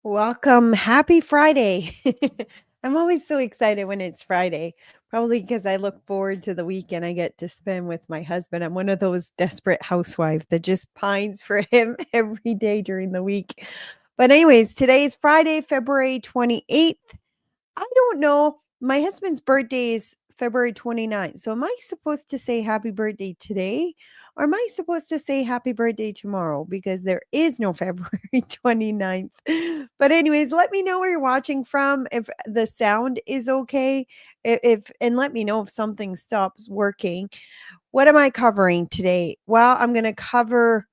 Welcome. Happy Friday. I'm always so excited when it's Friday, probably because I look forward to the weekend I get to spend with my husband. I'm one of those desperate housewives that just pines for him every day during the week. But, anyways, today is Friday, February 28th. I don't know. My husband's birthday is February 29th. So am I supposed to say happy birthday today? Or am I supposed to say happy birthday tomorrow? Because there is no February 29th. But anyways, let me know where you're watching from. If the sound is okay. If and let me know if something stops working. What am I covering today? Well, I'm gonna cover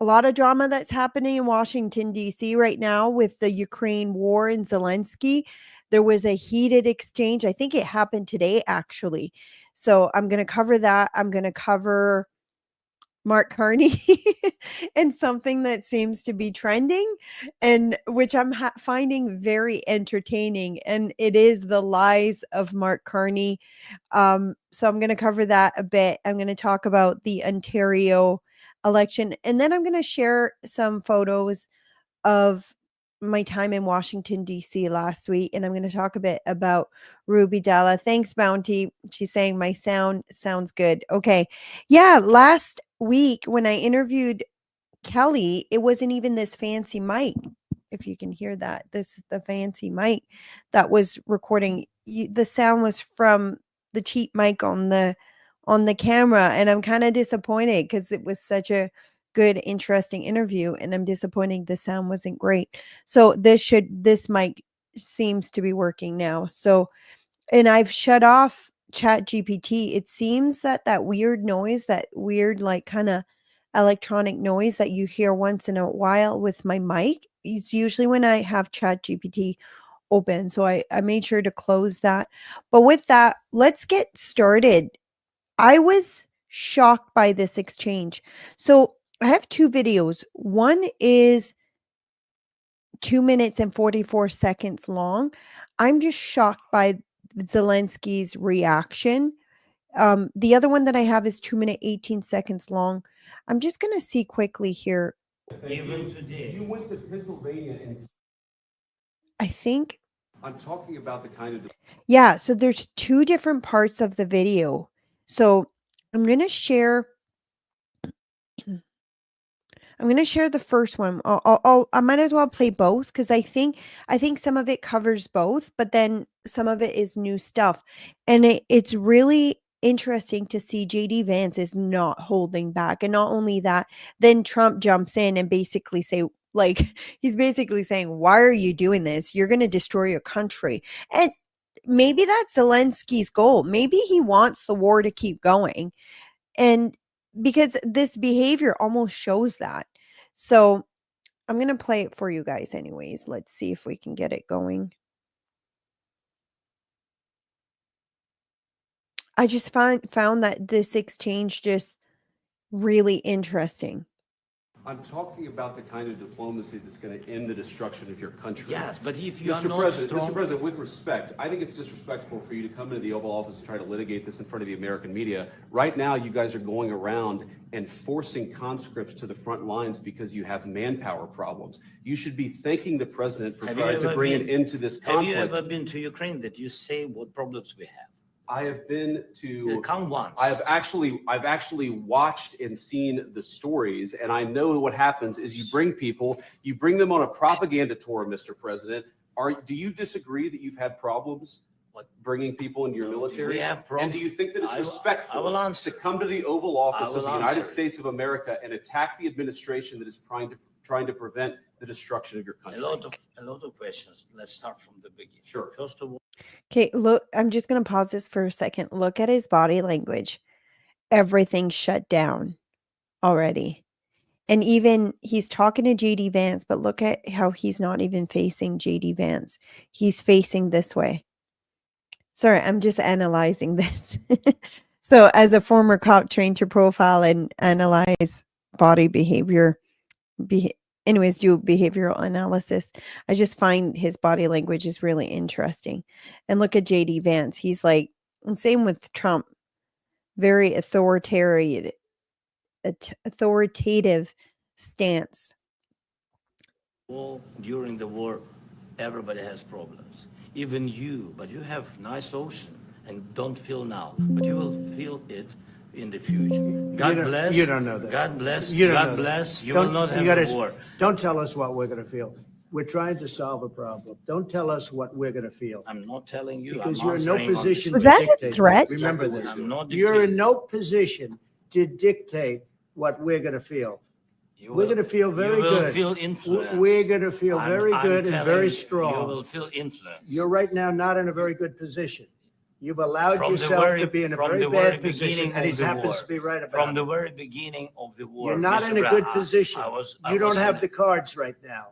a lot of drama that's happening in Washington, D.C. right now with the Ukraine war and Zelensky. There was a heated exchange. I think it happened today, actually. So I'm going to cover that. I'm going to cover Mark Carney and something that seems to be trending and which I'm finding very entertaining. And it is the lies of Mark Carney. So I'm going to cover that a bit. I'm going to talk about the Ontario election, and then I'm going to share some photos of my time in Washington, D.C. last week. And I'm going to talk a bit about Ruby Dalla. Thanks, Bounty. She's saying my sound sounds good. Okay. Yeah. Last week when I interviewed Kelly, it wasn't even this fancy mic. If you can hear that, this is the fancy mic that was recording. The sound was from the cheap mic on the camera, and I'm kind of disappointed because it was such a good, interesting interview, and I'm disappointed the sound wasn't great. So this mic seems to be working now. So, and I've shut off Chat GPT. It seems that weird noise, that weird like kind of electronic noise that you hear once in a while with my mic. It's usually when I have Chat GPT open. So I made sure to close that. But with that, let's get started. I was shocked by this exchange. So I have two videos. One is 2 minutes and 44 seconds long. I'm just shocked by Zelensky's reaction. The other one that I have is 2 minute 18 seconds long. I'm just gonna see quickly here. Even today. You went to Pennsylvania and I think I'm talking about the kind of yeah, so there's two different parts of the video. So I'm gonna share I'm gonna share the first one. I might as well play both because I think some of it covers both, but then some of it is new stuff, and it's really interesting to see JD Vance is not holding back, and not only that, then Trump jumps in and basically say like he's basically saying, "Why are you doing this? You're gonna destroy your country," and maybe that's Zelensky's goal. Maybe he wants the war to keep going, and because this behavior almost shows that. So I'm going to play it for you guys anyways. Let's see if we can get it going. I just found that this exchange just really interesting. I'm talking about the kind of diplomacy that's going to end the destruction of your country. Yes, but if you are Mr. not President, strong... Mr. President, with respect, I think it's disrespectful for you to come into the Oval Office and try to litigate this in front of the American media. Right now, you guys are going around and forcing conscripts to the front lines because you have manpower problems. You should be thanking the president for trying to bring an end to this conflict. Have you ever been to Ukraine that you say what problems we have? I have been to Come once. I've actually watched and seen the stories, and I know what happens is you bring them on a propaganda tour, Mr. President. Do you disagree that you've had problems bringing people into your military? We have problems. And do you think that it's respectful to come to the Oval Office of the United States of America and attack the administration that is trying to prevent the destruction of your country? A lot of questions. Let's start from the beginning. Sure. First of all, Okay, look, I'm just going to pause this for a second. Look at his body language. Everything's shut down already. And even he's talking to JD Vance, but look at how he's not even facing JD Vance. He's facing this way. Sorry, I'm just analyzing this. So, as a former cop trained to profile and analyze body behavior, anyways, do behavioral analysis, I just find his body language is really interesting. And look at JD Vance. He's like, and same with Trump, very authoritative stance. Well, during the war, everybody has problems. Even you, but you have nice ocean and don't feel now, but you will feel it in the future. God bless. You don't know that. God bless. You don't God know that. bless. You Don't- will not you have gotta- a war. Don't tell us what we're going to feel. We're trying to solve a problem. Don't tell us what we're going to feel. I'm not telling you. Because I'm you're in no answering on this position Was to that a dictate. threat? Remember this. I'm not You're in dictating. no position to dictate what we're going to feel. You We're will- going to feel very You will good. feel influence. We're going to feel very good and very You strong. will feel influence. You're right now not in a very good position. You've allowed From the yourself very- to be in a from very the very bad position, beginning and of he the happens war. to be right about From it. the very beginning of the war. You're not Mr. in a Brown, good position. I You don't was have in- the cards right now.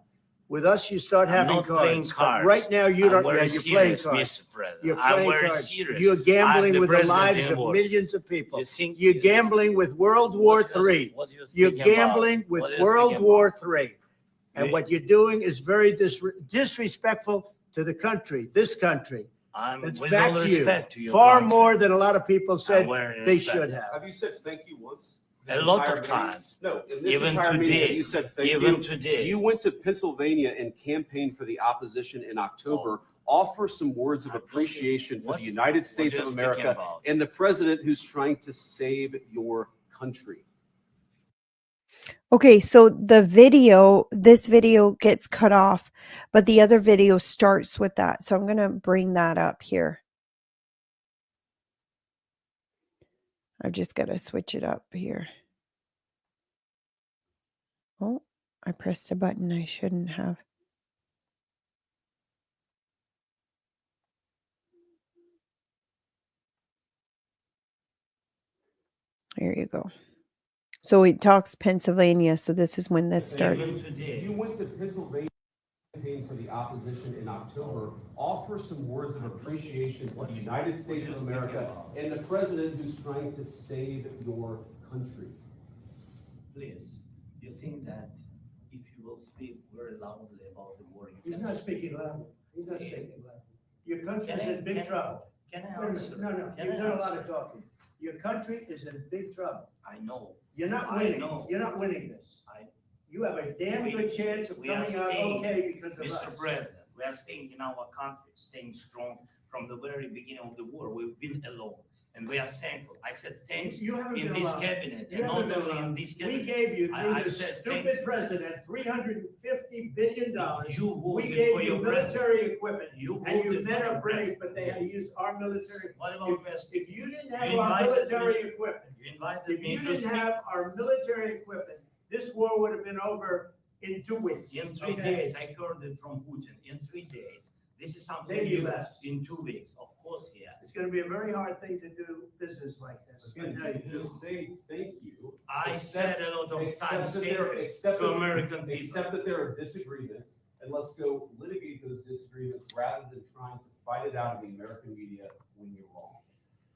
With us, you start I'm having not playing cards. But cards. right now, you I'm don't. very Yeah, you're playing serious, cards. Mr. President. You're I'm playing very cards. serious. You're I'm gambling the with the president lives of anymore. millions of people. You think- You're gambling with World War What do you- III. what do you You're think about? gambling with What do you World think War about? III. And You- what you're doing is very disrespectful to the country, this country. I'm It's with back all to you. respect to your Far country. more than a lot of people said wearing they respect. should have. Have you said thank you once? A This lot entire of meeting? times. No, in this Even entire meeting, today. you said thank Even you. today. You went to Pennsylvania and campaigned for the opposition in October. Offer some words of appreciation for What- the United what States you're of speaking America about? and the president who's trying to save your country. Okay, so this video gets cut off, but the other video starts with that. So I'm going to bring that up here. I've just got to switch it up here. Oh, I pressed a button I shouldn't have. There you go. So it talks Pennsylvania, so this is when this started. Even today. You went to Pennsylvania and campaigned for the opposition in October. Offer some words of appreciation for the United States of America and the president who's trying to save your country. Please, you think that if you will speak very loudly about the war, you He's can not speaking loudly. He's not speaking loudly. Your country's Can I- in big can- trouble. Can I Wait a minute. answer? No, Can you've I done a lot answer? of talking. Your country is in big trouble. I know. You're not I winning. know. You're not winning this. I- You have a damn We- good chance of we are coming out staying, okay because of Mr. us. President, we are staying in our country, staying strong from the very beginning of the war. We've been alone and we are thankful. I said thanks You haven't in been this alone. cabinet You and haven't not been only in alone. this We cabinet. gave you, through I this said thank stupid you. president, $350 billion. You We voted gave for you your president. military equipment. You And you voted men for are your brave, president. but they had to use our military. What about West? If you didn't have You our invited military me- equipment, You invited if me you to didn't speak. have our military equipment, this war would have been over in 2 weeks. In 3 okay? days, I heard it from Putin, in 3 days. This is something Maybe new. less. In 2 weeks, of course, yes. It's gonna be a very hard thing to do business like this. I tell you. Just say thank you. I Except- said a lot of except times that there- thank you except to that- American people. Except that there are disagreements, and let's go litigate those disagreements rather than trying to fight it out in the American media when you're wrong.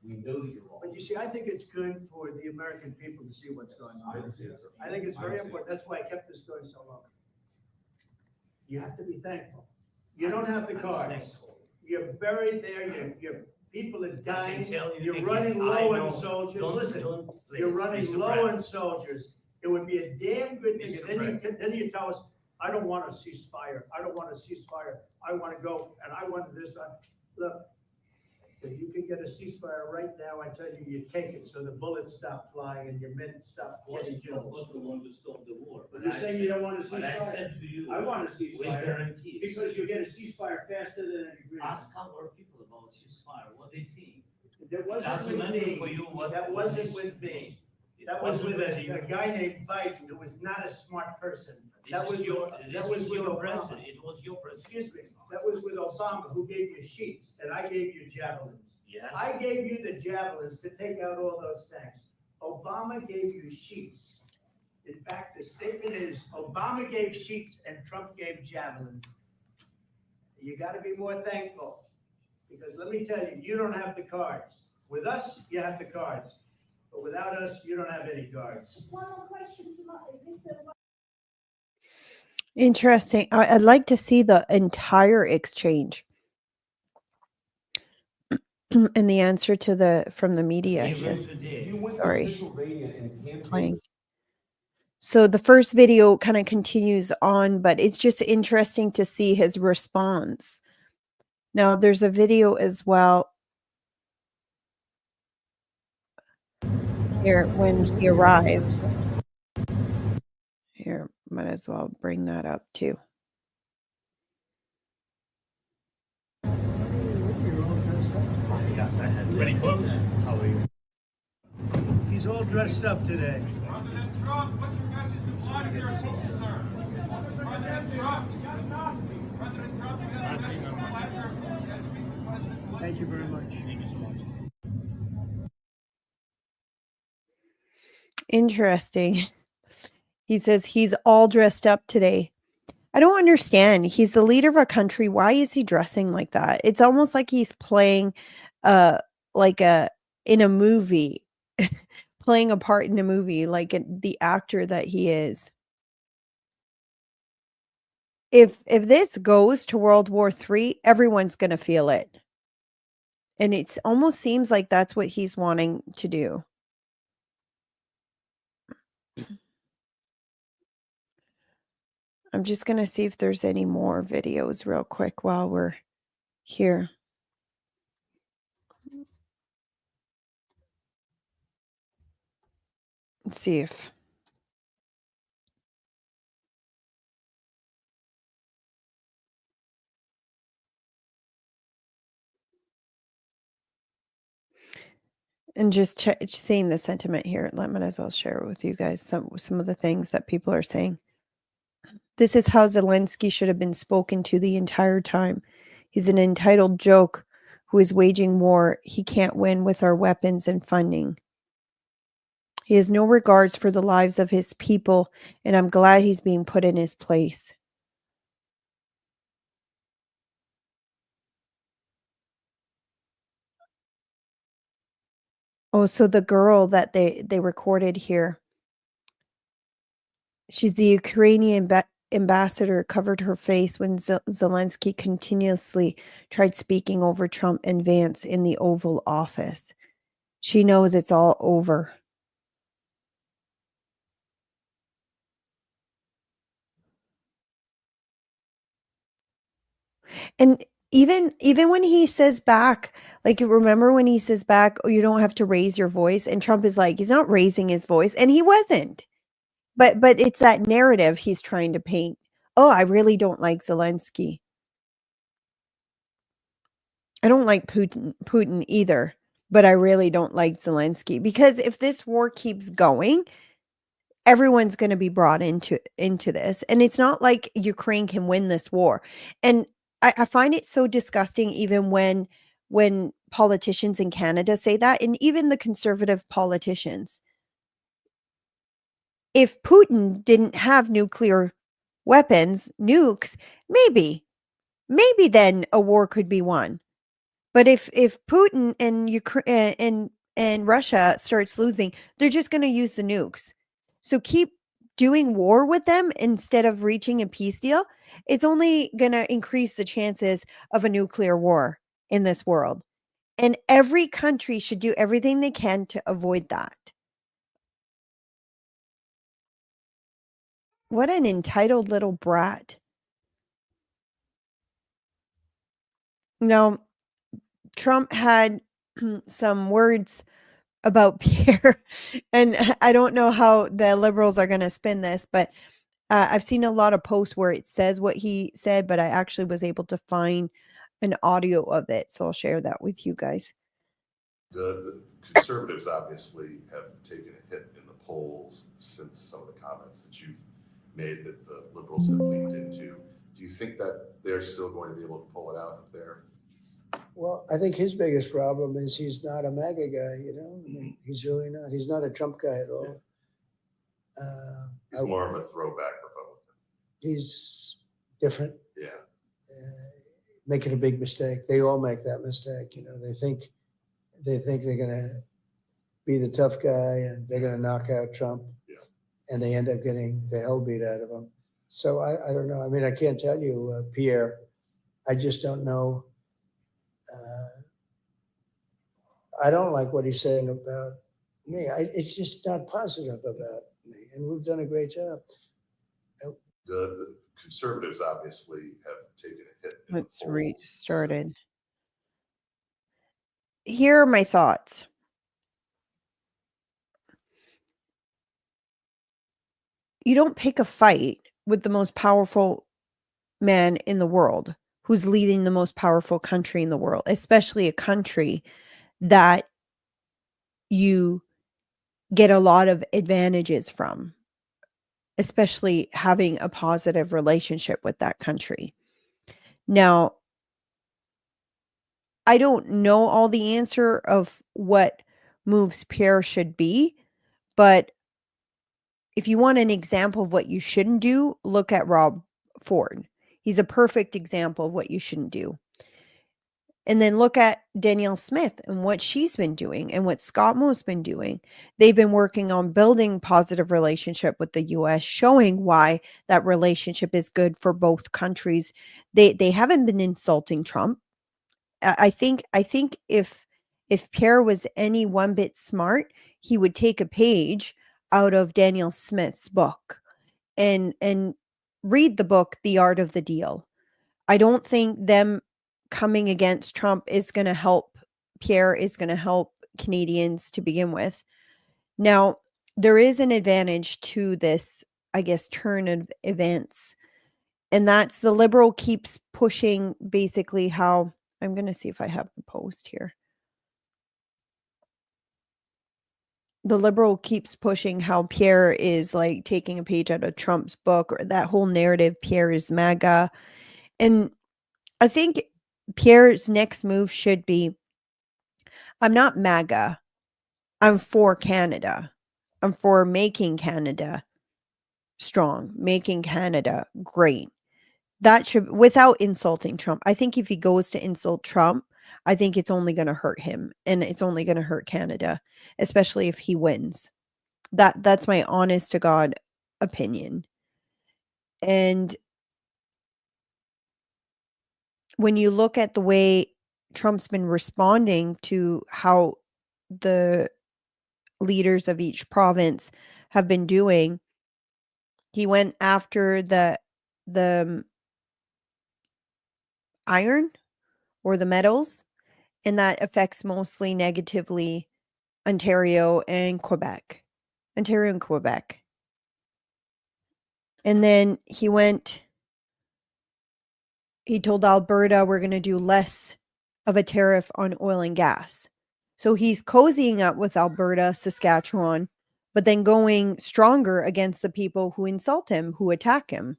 We know that you're wrong. But you see, I think it's good for the American people to see what's going I on. understand, sir. I think it's I very understand. important. That's why I kept this going so long. You have to be thankful. You don't have the I'm cards. thankful. You're buried there, your people are I can dying, tell you you're again, running I low know. on soldiers. Don't- Listen, don't, you're please, running Mr. low President. on soldiers. It would be a damn good thing. Mr. Then you tell us, I don't want a ceasefire. I don't want a ceasefire. I want to go and I want this. Look, if you can get a ceasefire right now, I tell you, you take it. So the bullets stop flying and your men stop Of course, getting of killed. course we want to stop the war. But you're saying you don't want a But I ceasefire? said to you. I want a With ceasefire guarantees. because you get a ceasefire faster than an agreement. Ask our people about ceasefire, what they think. That Doesn't wasn't with matter for me. you what. That what wasn't is with me. made. It That was wasn't with with you. a guy named Biden who was not a smart person. This That is was your, with, this that was is with your Obama. president, it was your president. Excuse me, that was with Obama who gave you sheets and I gave you javelins. Yes, I gave you the javelins to take out all those tanks. Obama gave you sheets. In fact, the statement is Obama gave sheets and Trump gave javelins. You gotta be more thankful. Because let me tell you, you don't have the cards. With us, you have the cards. But without us, you don't have any cards. One more question to Mr. Interesting. I'd like to see the entire exchange and the answer to from the media here. even today. You went to Sorry. Pennsylvania and It's campaigned. playing. So the first video kind of continues on, but it's just interesting to see his response. Now there's a video as well here when he arrives. Here, might as well bring that up too. Ready, close? How are you? He's all dressed up today. President Trump, what's your message to Vladimir Putin, sir? President Trump, you got enough. President Trump, you got a message to Vladimir Putin. Thank you very much. Thank you so much. Interesting. He says he's all dressed up today. I don't understand. He's the leader of a country. Why is he dressing like that? It's almost like he's playing like in a movie, playing a part in a movie, like the actor that he is. If this goes to World War III, everyone's going to feel it. And it almost seems like that's what he's wanting to do. I'm just going to see if there's any more videos real quick while we're here. Let's see if... And just seeing the sentiment here, I might as well share it with you guys, some of the things that people are saying. This is how Zelensky should have been spoken to the entire time. He's an entitled joke who is waging war he can't win with our weapons and funding. He has no regards for the lives of his people, and I'm glad he's being put in his place. Oh, so the girl that they recorded here, she's the Ukrainian ambassador, covered her face when Zelensky continuously tried speaking over Trump and Vance in the Oval Office. She knows it's all over. And even when he says back, like, remember when he says back, oh, you don't have to raise your voice, and Trump is like, he's not raising his voice, and he wasn't. But it's that narrative he's trying to paint. Oh, I really don't like Zelensky. I don't like Putin either, but I really don't like Zelensky, because if this war keeps going, everyone's going to be brought into this, and it's not like Ukraine can win this war. And I find it so disgusting, even when politicians in Canada say that, and even the conservative politicians. If Putin didn't have nuclear weapons, nukes, maybe then a war could be won. But if Putin and Ukraine and Russia starts losing, they're just going to use the nukes. So keep doing war with them instead of reaching a peace deal. It's only going to increase the chances of a nuclear war in this world. And every country should do everything they can to avoid that. What an entitled little brat. Now, Trump had some words about Pierre, and I don't know how the liberals are going to spin this, but I've seen a lot of posts where it says what he said, but I actually was able to find an audio of it, so I'll share that with you guys. The conservatives obviously have taken a hit in the polls since some of the comments that you've made that the liberals have leaned into. Do you think that they're still going to be able to pull it out up there? Well, I think his biggest problem is he's not a MAGA guy, you know? I mean, he's really not. He's not a Trump guy at all. He's more of a throwback Republican. He's different. Yeah. Making a big mistake. They all make that mistake, you know? They think they're going to be the tough guy and they're going to knock out Trump. Yeah. And they end up getting the hell beat out of him. So I don't know. I mean, I can't tell you, Pierre. I just don't know. I don't like what he's saying about me. It's just not positive And we've done a great job. The conservatives obviously have taken a hit in the Let's polls restarted. Here are my thoughts. You don't pick a fight with the most powerful man in the world who's leading the most powerful country in the world, especially a country that you get a lot of advantages from, especially having a positive relationship with that country. Now, I don't know all the answer of what moves Pierre should be, but if you want an example of what you shouldn't do, look at Rob Ford. He's a perfect example of what you shouldn't do. And then look at Danielle Smith and what she's been doing and what Scott Moe's been doing. They've been working on building positive relationship with the US, showing why that relationship is good for both countries. They haven't been insulting Trump. I think if Pierre was any one bit smart, he would take a page out of Danielle Smith's book and read the book The Art of the Deal. I don't think them coming against Trump is going to help Pierre, is going to help Canadians to begin with. Now, there is an advantage to this, I guess, turn of events. And that's the Liberal keeps pushing basically how I'm going to see if I have the post here. The Liberal keeps pushing how Pierre is like taking a page out of Trump's book, or that whole narrative, Pierre is MAGA. And I think Pierre's next move should be, I'm not MAGA. I'm for Canada. I'm for making Canada strong, making Canada great. That should, without insulting Trump. I think if he goes to insult Trump, I think it's only going to hurt him and it's only going to hurt Canada, especially if he wins. That's my honest to God opinion. And when you look at the way Trump's been responding to how the leaders of each province have been doing, he went after the iron or the metals, and that affects mostly negatively Ontario and Quebec. Ontario and Quebec. And then he told Alberta we're going to do less of a tariff on oil and gas. So he's cozying up with Alberta, Saskatchewan, but then going stronger against the people who insult him, who attack him.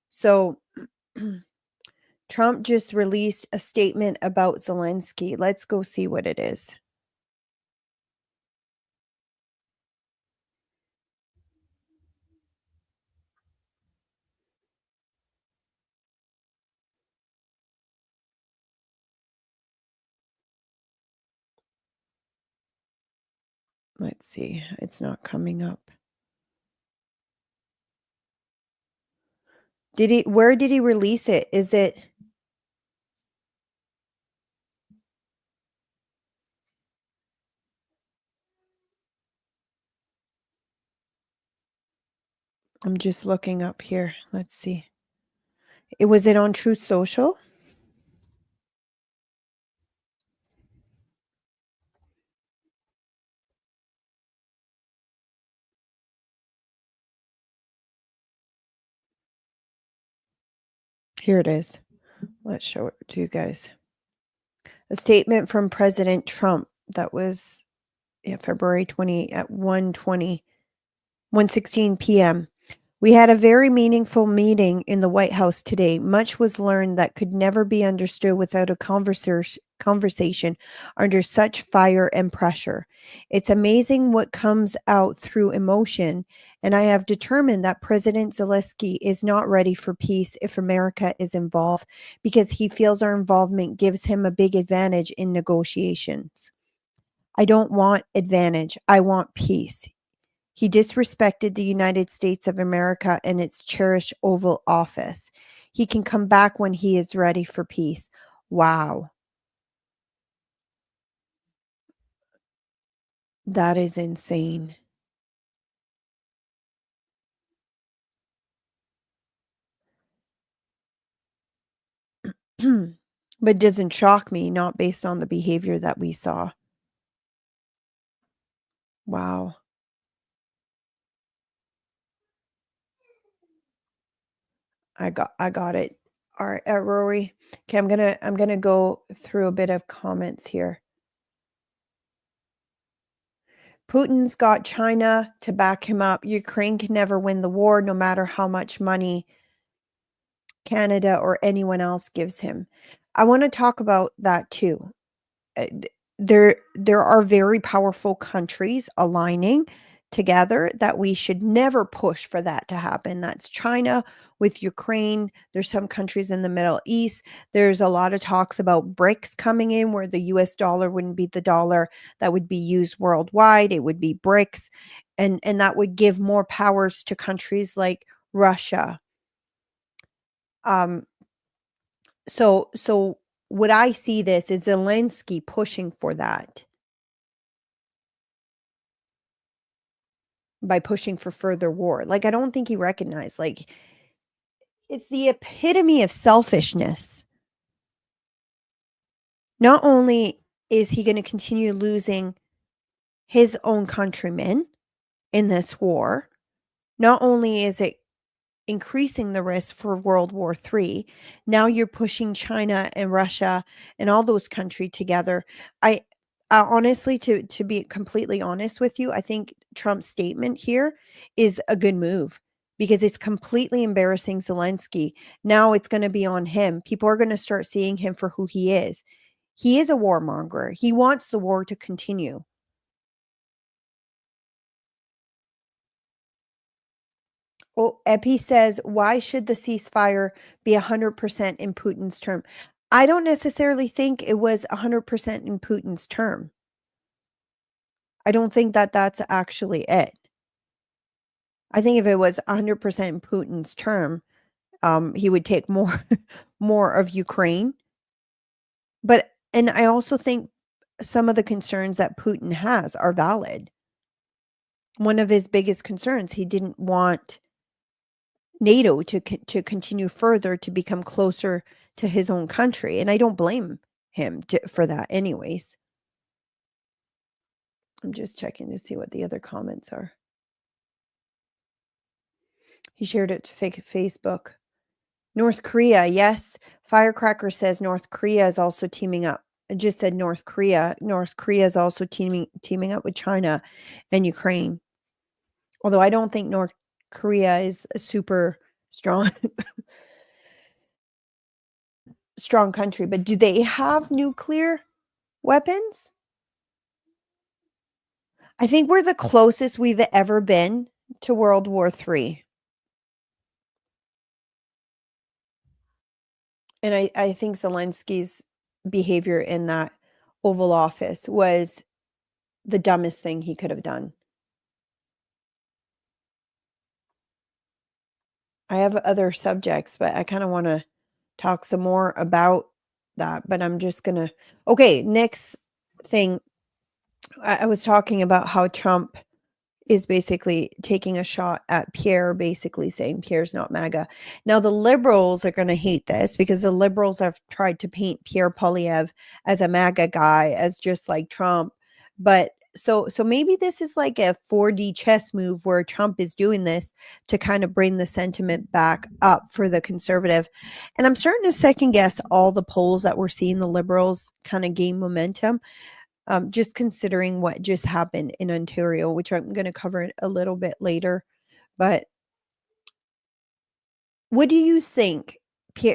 So Trump just released a statement about Zelensky. Let's go see what it is. Let's see. It's not coming up. Where did he release it? Is it I'm just looking up here. Let's see. Was it on Truth Social? Here it is. Let's show it to you guys. A statement from President Trump that was February 20 at 1:16 p.m. We had a very meaningful meeting in the White House today. Much was learned that could never be understood without a conversation under such fire and pressure. It's amazing what comes out through emotion, and I have determined that President Zelensky is not ready for peace if America is involved, because he feels our involvement gives him a big advantage in negotiations. I don't want advantage. I want peace. He disrespected the United States of America and its cherished Oval Office. He can come back when he is ready for peace. Wow. That is insane. but doesn't shock me, not based on the behavior that we saw. Wow. I got it. All right, Rory. Okay, I'm gonna go through a bit of comments here. Putin's got China to back him up. Ukraine can never win the war, no matter how much money Canada or anyone else gives him. I want to talk about that too. There are very powerful countries aligning together that we should never push for that to happen. That's China with Ukraine. There's some countries in the Middle East. There's a lot of talks about BRICS coming in, where the US dollar wouldn't be the dollar that would be used worldwide. It would be BRICS. And that would give more powers to countries like Russia. So what I see this is Zelensky pushing for that by pushing for further war. Like, I don't think he recognized, like, it's the epitome of selfishness. Not only is he going to continue losing his own countrymen in this war, not only is it increasing the risk for World War III, now you're pushing China and Russia and all those countries together. I honestly, to be completely honest with you, I think Trump's statement here is a good move because it's completely embarrassing Zelensky. Now it's going to be on him. People are going to start seeing him for who he is. He is a warmonger. He wants the war to continue. Oh, Epi says, why should the ceasefire be 100% in Putin's term? I don't necessarily think it was 100% in Putin's term. I don't think that that's actually it. I think if it was 100% in Putin's term, he would take more of Ukraine. And I also think some of the concerns that Putin has are valid. One of his biggest concerns, he didn't want NATO to continue further to become closer to his own country. And I don't blame him for that anyways. I'm just checking to see what the other comments are. He shared it to Facebook. North Korea, yes. Firecracker says North Korea is also teaming up. I just said North Korea. North Korea is also teaming up with China and Ukraine. Although I don't think North Korea is a super strong strong country, but do they have nuclear weapons? I think we're the closest we've ever been to World War III. And I think Zelensky's behavior in that Oval Office was the dumbest thing he could have done. I have other subjects, but I kind of want to talk some more about that, but I'm just going to... Okay, next thing. I was talking about how Trump is basically taking a shot at Pierre, basically saying Pierre's not MAGA. Now, the liberals are going to hate this because the liberals have tried to paint Pierre Poilievre as a MAGA guy, as just like Trump. But so maybe this is like a 4D chess move where Trump is doing this to kind of bring the sentiment back up for the conservative. And I'm starting to second guess all the polls that we're seeing the liberals kind of gain momentum. Just considering what just happened in Ontario, which I'm going to cover a little bit later. But what do you think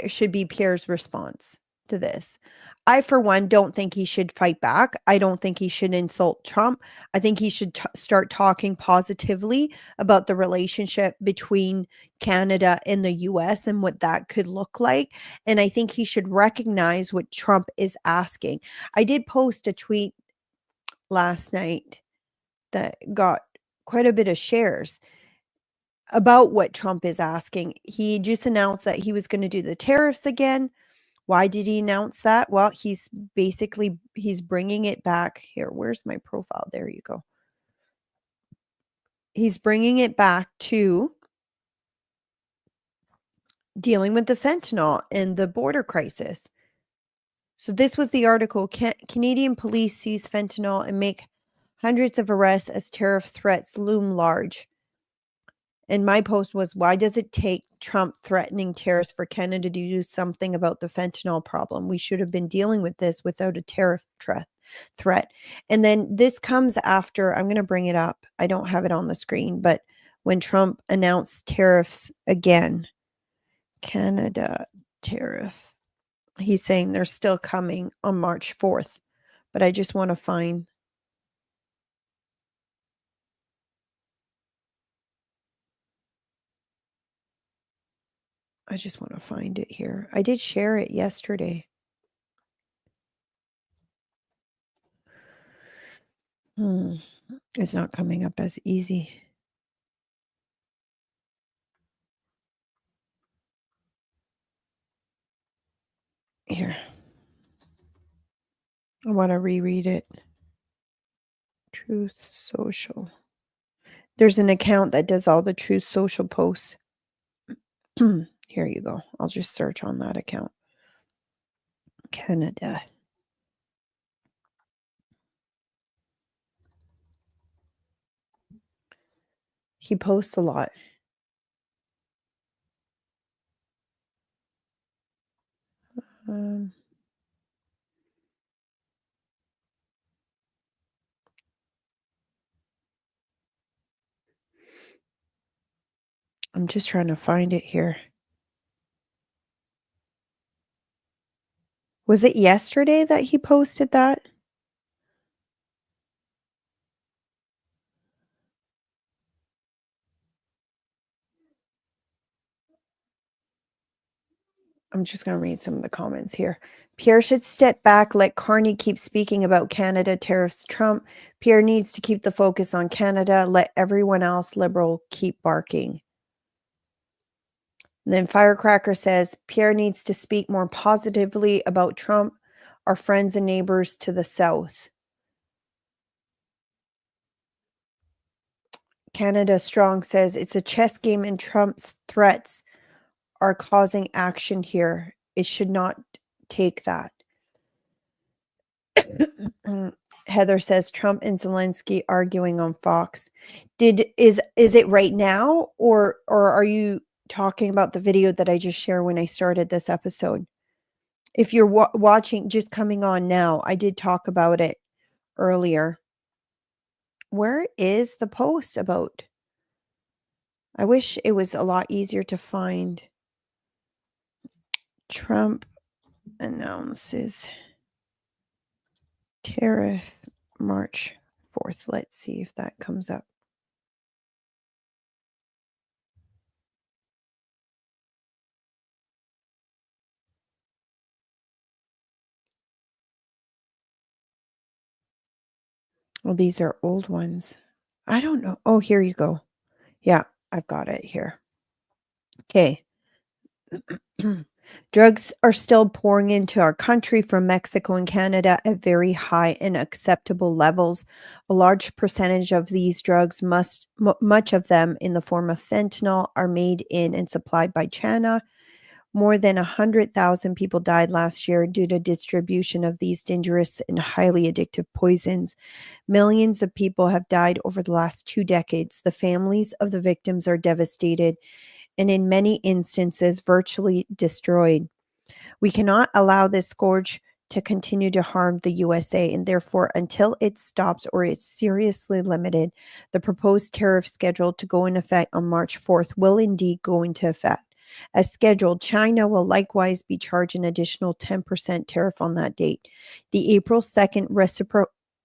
should be Pierre's response to this? I, for one, don't think he should fight back. I don't think he should insult Trump. I think he should start talking positively about the relationship between Canada and the US and what that could look like. And I think he should recognize what Trump is asking. I did post a tweet last night that got quite a bit of shares about what Trump is asking. He just announced that he was going to do the tariffs again. Why did he announce that? Well, he's bringing it back here. Where's my profile? There you go. He's bringing it back to dealing with the fentanyl and the border crisis. So this was the article. Canadian police seize fentanyl and make hundreds of arrests as tariff threats loom large. And my post was, why does it take Trump threatening tariffs for Canada to do something about the fentanyl problem? We should have been dealing with this without a tariff threat. And then this comes after, I'm going to bring it up. I don't have it on the screen, but when Trump announced tariffs again, Canada tariff, he's saying they're still coming on March 4th. But I just want to find. I just want to find it here. I did share it yesterday. It's not coming up as easy. Here. I want to reread it. Truth Social. There's an account that does all the Truth Social posts. Here you go. I'll just search on that account. Canada. He posts a lot. I'm just trying to find it here. Was it yesterday that he posted that? I'm just going to read some of the comments here. Pierre should step back, let Carney keep speaking about Canada tariffs Trump. Pierre needs to keep the focus on Canada. Let everyone else liberal keep barking. And then Firecracker says, Pierre needs to speak more positively about Trump, our friends and neighbors to the south. Canada Strong says, it's a chess game and Trump's threats are causing action here. It should not take that. Heather says Trump and Zelensky arguing on Fox. Is it right now or are you talking about the video that I just shared when I started this episode? If you're watching, just coming on now, I did talk about it earlier. Where is the post about? I wish it was a lot easier to find. Trump announces tariff March 4th. Let's see if that comes up. Well, these are old ones. I don't know. Oh, here you go. Yeah, I've got it here. Okay. Drugs are still pouring into our country from Mexico and Canada at very high and acceptable levels. A large percentage of these drugs, much of them in the form of fentanyl, are made in and supplied by China. More than 100,000 people died last year due to distribution of these dangerous and highly addictive poisons. Millions of people have died over the last 2 decades. The families of the victims are devastated and in many instances virtually destroyed. We cannot allow this scourge to continue to harm the USA, and therefore, until it stops or is seriously limited, the proposed tariff scheduled to go into effect on March 4th will indeed go into effect. As scheduled, China will likewise be charged an additional 10% tariff on that date. The April 2nd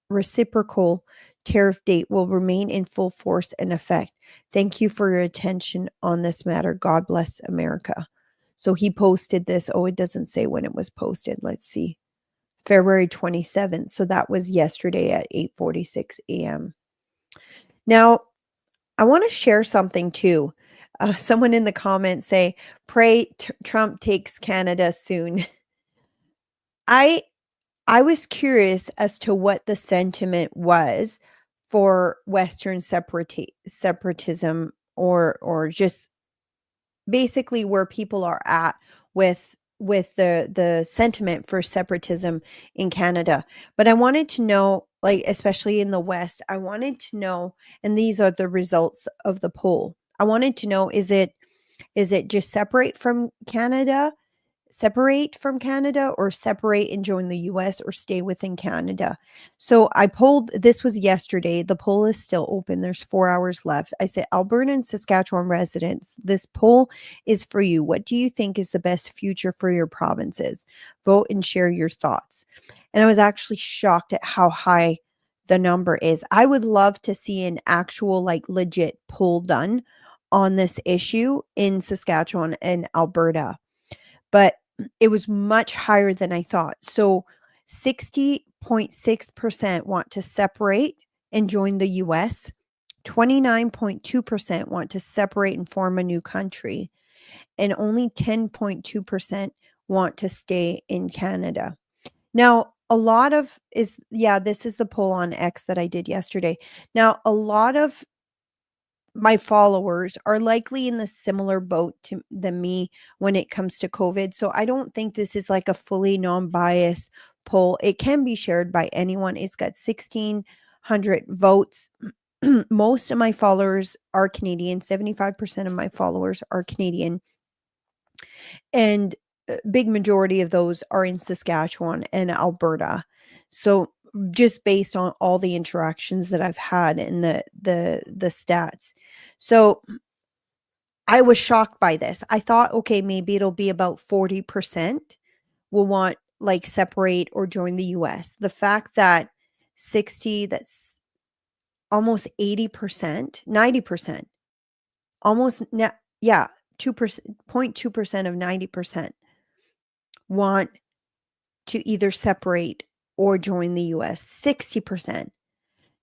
reciprocal tariff date will remain in full force and effect. Thank you for your attention on this matter. God bless America. So he posted this. Oh, it doesn't say when it was posted. Let's see. February 27th. So that was yesterday at 8:46 a.m. Now, I want to share something too. Someone in the comments say, pray Trump takes Canada soon. I was curious as to what the sentiment was for Western separatism or just basically where people are at with the sentiment for separatism in Canada. But I wanted to know, like, especially in the West, I wanted to know, and these are the results of the poll. I wanted to know, is it just separate from Canada, or separate and join the US, or stay within Canada? So I polled, this was yesterday. The poll is still open. There's 4 hours left. I said, Alberta and Saskatchewan residents, this poll is for you. What do you think is the best future for your provinces? Vote and share your thoughts. And I was actually shocked at how high the number is. I would love to see an actual, like, legit poll done on this issue in Saskatchewan and Alberta, but it was much higher than I thought. So 60.6% want to separate and join the US. 29.2% want to separate and form a new country. And only 10.2% want to stay in Canada. Now, a lot of this is the poll on X that I did yesterday. Now, a lot of my followers are likely in the similar boat than me when it comes to COVID. So I don't think this is like a fully non-biased poll. It can be shared by anyone. It's got 1,600 votes. Most of my followers are Canadian. 75% of my followers are Canadian. And a big majority of those are in Saskatchewan and Alberta. So just based on all the interactions that I've had and the stats. So I was shocked by this. I thought, okay, maybe it'll be about 40% will want, like, separate or join the US. The fact that that's almost 80%, 90%, almost, 2%, 0.2% of 90% want to either separate or join the US. 60%.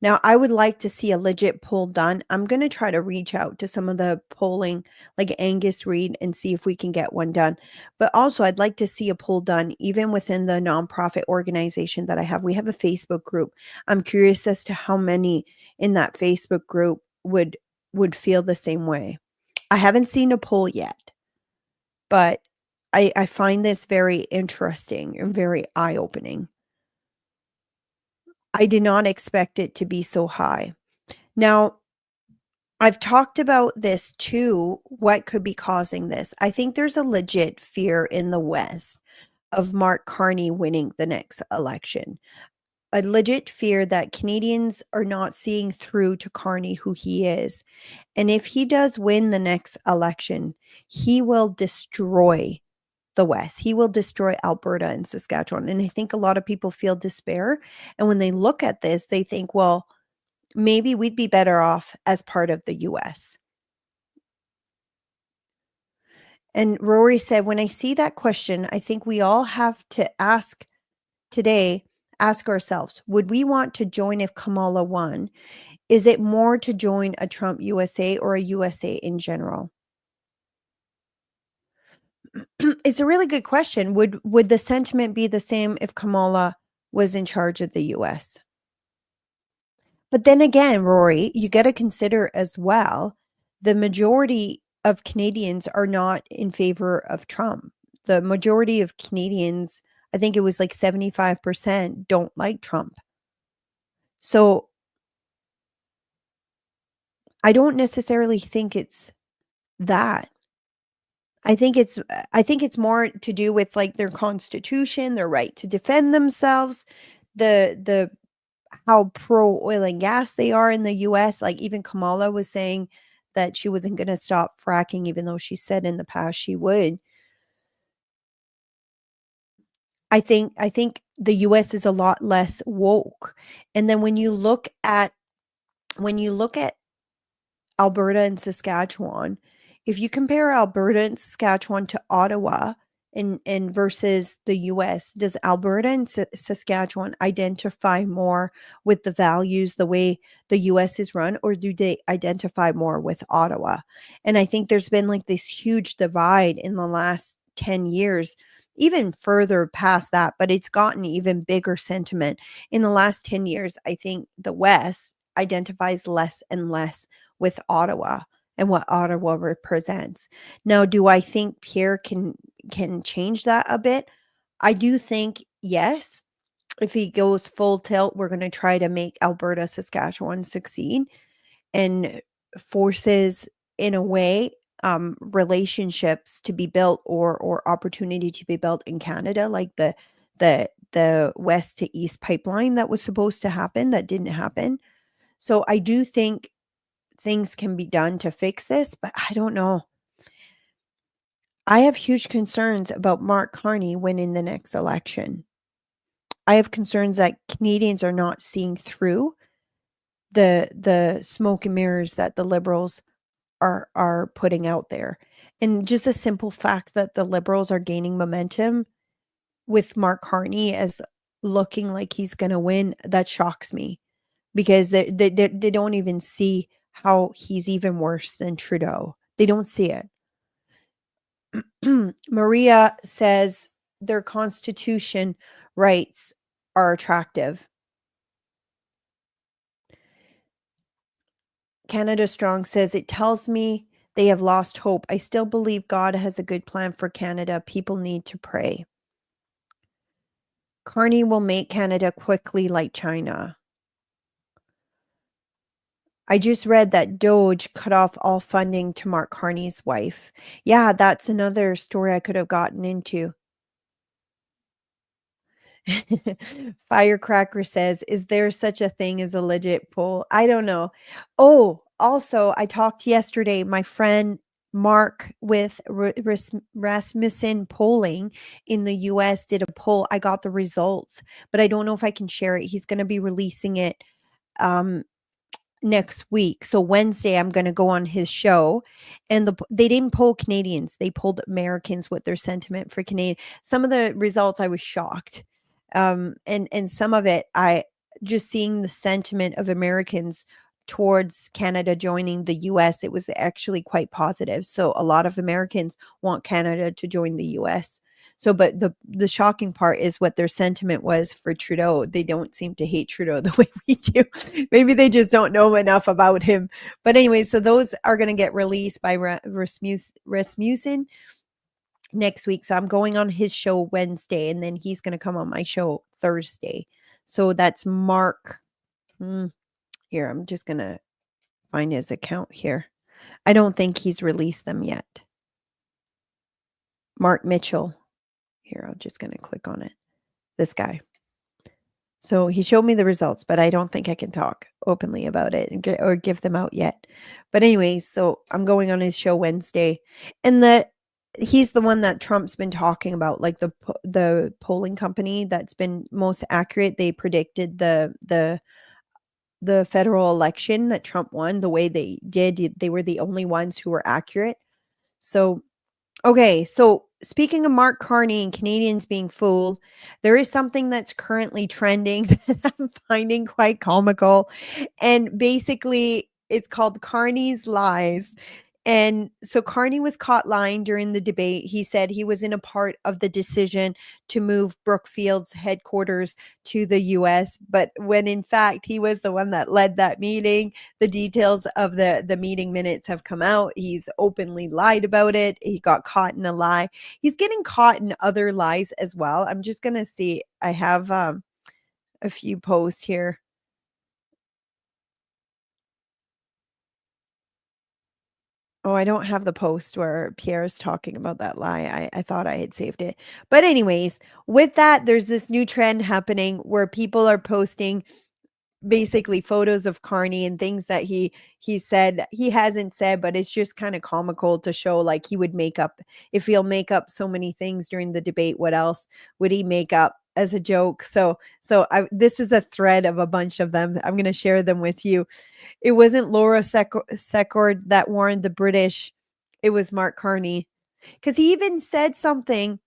Now, I would like to see a legit poll done. I'm going to try to reach out to some of the polling, like Angus Reid, and see if we can get one done. But also, I'd like to see a poll done even within the nonprofit organization that I have. We have a Facebook group. I'm curious as to how many in that Facebook group would feel the same way. I haven't seen a poll yet, but I find this very interesting and very eye-opening. I did not expect it to be so high. Now, I've talked about this too, what could be causing this. I think there's a legit fear in the West of Mark Carney winning the next election. A legit fear that Canadians are not seeing through to Carney, who he is. And if he does win the next election, he will destroy the West. He will destroy Alberta and Saskatchewan. And I think a lot of people feel despair. And when they look at this, they think, well, maybe we'd be better off as part of the US. And Rory said, when I see that question, I think we all have to ask ourselves, would we want to join if Kamala won? Is it more to join a Trump USA or a USA in general? It's a really good question. Would the sentiment be the same if Kamala was in charge of the US? But then again, Rory, you got to consider as well, the majority of Canadians are not in favor of Trump. The majority of Canadians, I think it was like 75%, don't like Trump. So I don't necessarily think it's that. I think it's more to do with, like, their constitution, their right to defend themselves, the how pro oil and gas they are in the US. Like, even Kamala was saying that she wasn't going to stop fracking, even though she said in the past she would. I think the US is a lot less woke. And then when you look at Alberta and Saskatchewan, if you compare Alberta and Saskatchewan to Ottawa and versus the US, does Alberta and Saskatchewan identify more with the values, the way the US is run, or do they identify more with Ottawa? And I think there's been, like, this huge divide in the last 10 years, even further past that, but it's gotten even bigger sentiment. In the last 10 years, I think the West identifies less and less with Ottawa. and what Ottawa represents. Now, do I think Pierre can change that a bit? I do think yes. If he goes full tilt, we're going to try to make Alberta, Saskatchewan succeed, and forces, in a way, relationships to be built or opportunity to be built in Canada, like the west to east pipeline that was supposed to happen that didn't happen. So I do think things can be done to fix this, but I don't know. I have huge concerns about Mark Carney winning the next election. I have concerns that Canadians are not seeing through the smoke and mirrors that the Liberals are putting out there. And just a simple fact that the Liberals are gaining momentum with Mark Carney as looking like he's going to win, that shocks me, because they don't even see how he's even worse than Trudeau. They don't see it. Maria says their constitution rights are attractive. Canada Strong says, it tells me they have lost hope. I still believe God has a good plan for Canada. People need to pray. Carney will make Canada quickly like China. I just read that Doge cut off all funding to Mark Carney's wife. Yeah, that's another story I could have gotten into. Firecracker says, is there such a thing as a legit poll? I don't know. Oh, also, I talked yesterday, my friend Mark with Rasmussen Polling in the US did a poll. I got the results, but I don't know if I can share it. He's going to be releasing it next week. So Wednesday, I'm going to go on his show, and they didn't poll Canadians. They polled Americans with their sentiment for Canadian. Some of the results, I was shocked. And some of it, I just seeing the sentiment of Americans towards Canada joining the US, it was actually quite positive. So a lot of Americans want Canada to join the US. So, but the shocking part is what their sentiment was for Trudeau. They don't seem to hate Trudeau the way we do. Maybe they just don't know enough about him. But anyway, so those are going to get released by Rasmussen next week. So I'm going on his show Wednesday, and then he's going to come on my show Thursday. So that's Mark. Here, I'm just going to find his account here. I don't think he's released them yet. Mark Mitchell. Here, I'm just going to click on it. This guy. So he showed me the results, but I don't think I can talk openly about it or give them out yet. But anyways, so I'm going on his show Wednesday, and he's the one that Trump's been talking about, like the polling company that's been most accurate. They predicted the federal election that Trump won the way they did. They were the only ones who were accurate. So, okay. So speaking of Mark Carney and Canadians being fooled, there is something that's currently trending that I'm finding quite comical. And basically it's called Carney's Lies. And so Carney was caught lying during the debate. He said he was in a part of the decision to move Brookfield's headquarters to the US, but when in fact he was the one that led that meeting. The details of the meeting minutes have come out. He's openly lied about it. He got caught in a lie. He's getting caught in other lies as well. I'm just going to see. I have a few posts here. Oh, I don't have the post where Pierre is talking about that lie. I thought I had saved it. But anyways, with that, there's this new trend happening where people are posting basically photos of Carney and things that he said he hasn't said, but it's just kind of comical to show, like, he would make up, if he'll make up so many things during the debate, what else would he make up as a joke? So this is a thread of a bunch of them. I'm going to share them with you. It wasn't Laura Secord that warned the British. It was Mark Carney, because he even said something.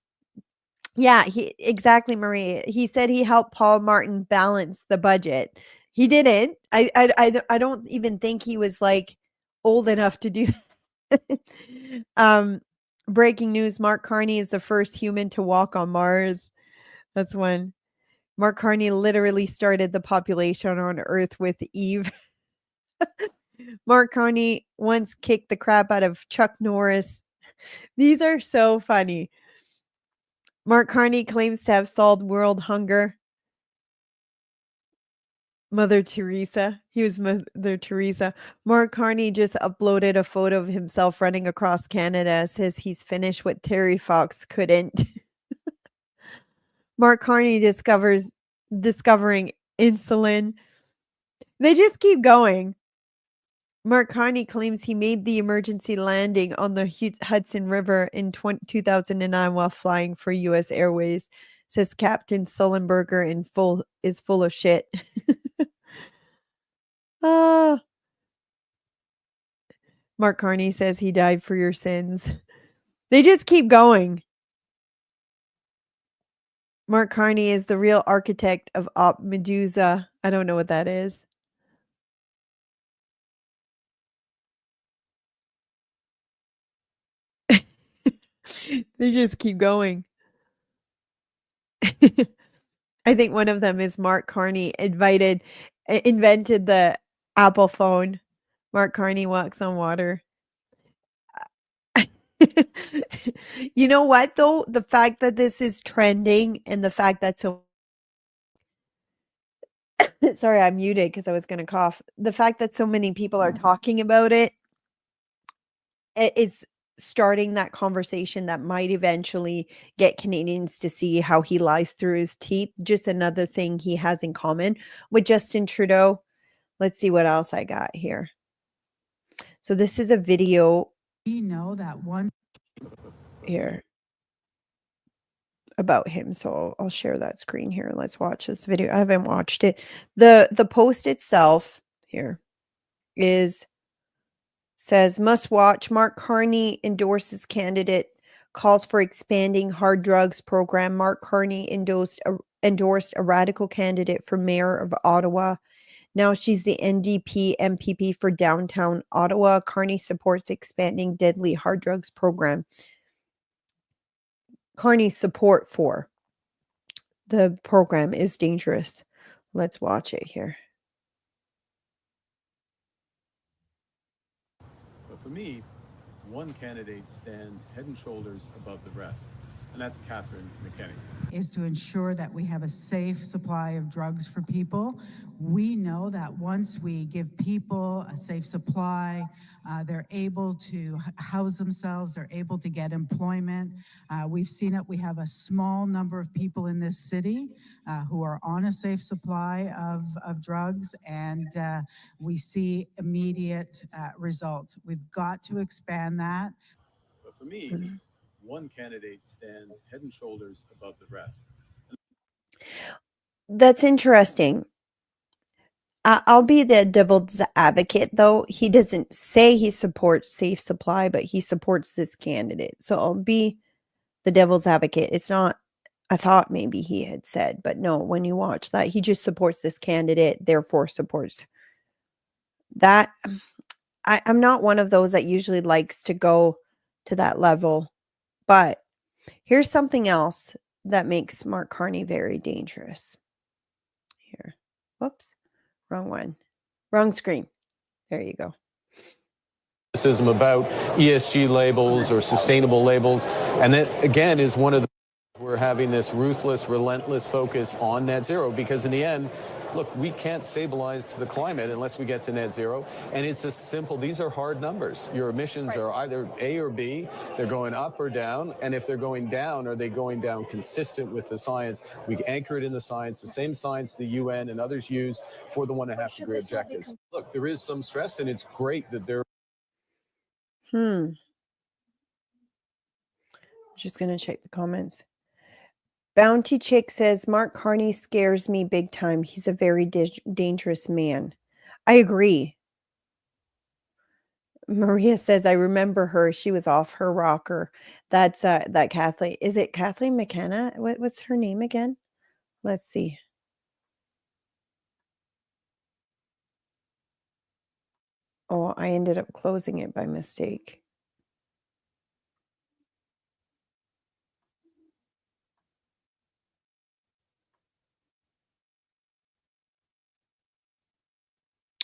Yeah, exactly, Marie. He said he helped Paul Martin balance the budget. He didn't. I don't even think he was like old enough to do that. Breaking news: Mark Carney is the first human to walk on Mars. That's one. Mark Carney literally started the population on Earth with Eve. Mark Carney once kicked the crap out of Chuck Norris. These are so funny. Mark Carney claims to have solved world hunger. Mother Teresa. He was Mother Teresa. Mark Carney just uploaded a photo of himself running across Canada. Says he's finished what Terry Fox couldn't. Mark Carney discovering insulin. They just keep going. Mark Carney claims he made the emergency landing on the Hudson River in 2009 while flying for U.S. Airways. Says Captain Sullenberger is full of shit. Ah. Mark Carney says he died for your sins. They just keep going. Mark Carney is the real architect of Op Medusa. I don't know what that is. They just keep going. I think one of them is Mark Carney invented the Apple phone. Mark Carney walks on water. You know what though? The fact that this is trending and the fact that sorry, I muted because I was going to cough. The fact that so many people are talking about it's starting that conversation that might eventually get Canadians to see how he lies through his teeth. Just another thing he has in common with Justin Trudeau. Let's see what else I got here. So this is a video. We know that one here about him. So I'll share that screen here. Let's watch this video. I haven't watched it. The post itself here says must watch. Mark Carney endorses candidate, calls for expanding hard drugs program. Mark Carney endorsed a radical candidate for mayor of Ottawa. Now she's the NDP MPP for downtown Ottawa. Carney supports expanding deadly hard drugs program. Carney's support for the program is dangerous. Let's watch it here. But for me, one candidate stands head and shoulders above the rest, and that's Catherine McKenny. is to ensure that we have a safe supply of drugs for people. We know that once we give people a safe supply, they're able to house themselves, they're able to get employment. We've seen it. We have a small number of people in this city who are on a safe supply of drugs, and we see immediate results. We've got to expand that. But for me, one candidate stands head and shoulders above the rest. That's interesting. I'll be the devil's advocate, though. He doesn't say he supports safe supply, but he supports this candidate. So I'll be the devil's advocate. It's not, I thought maybe he had said, but no, when you watch that, he just supports this candidate, therefore supports that. I'm not one of those that usually likes to go to that level, but here's something else that makes Mark Carney very dangerous. Here. Whoops. Wrong one. Wrong screen. There you go. Criticism about ESG labels or sustainable labels. And that, again, is one of the we're having this ruthless, relentless focus on net zero, because in the end, look, we can't stabilize the climate unless we get to net zero. And it's a simple, these are hard numbers. Your emissions are either A or B, they're going up or down. And if they're going down, are they going down consistent with the science? We anchor it in the science, the same science the UN and others use for the 1.5 degree objectives. Look, there is some stress, and it's great that there. Just going to check the comments. Bounty Chick says, Mark Carney scares me big time. He's a very dangerous man. I agree. Maria says, I remember her. She was off her rocker. That's that Kathleen. Is it Kathleen McKenna? What's her name again? Let's see. Oh, I ended up closing it by mistake.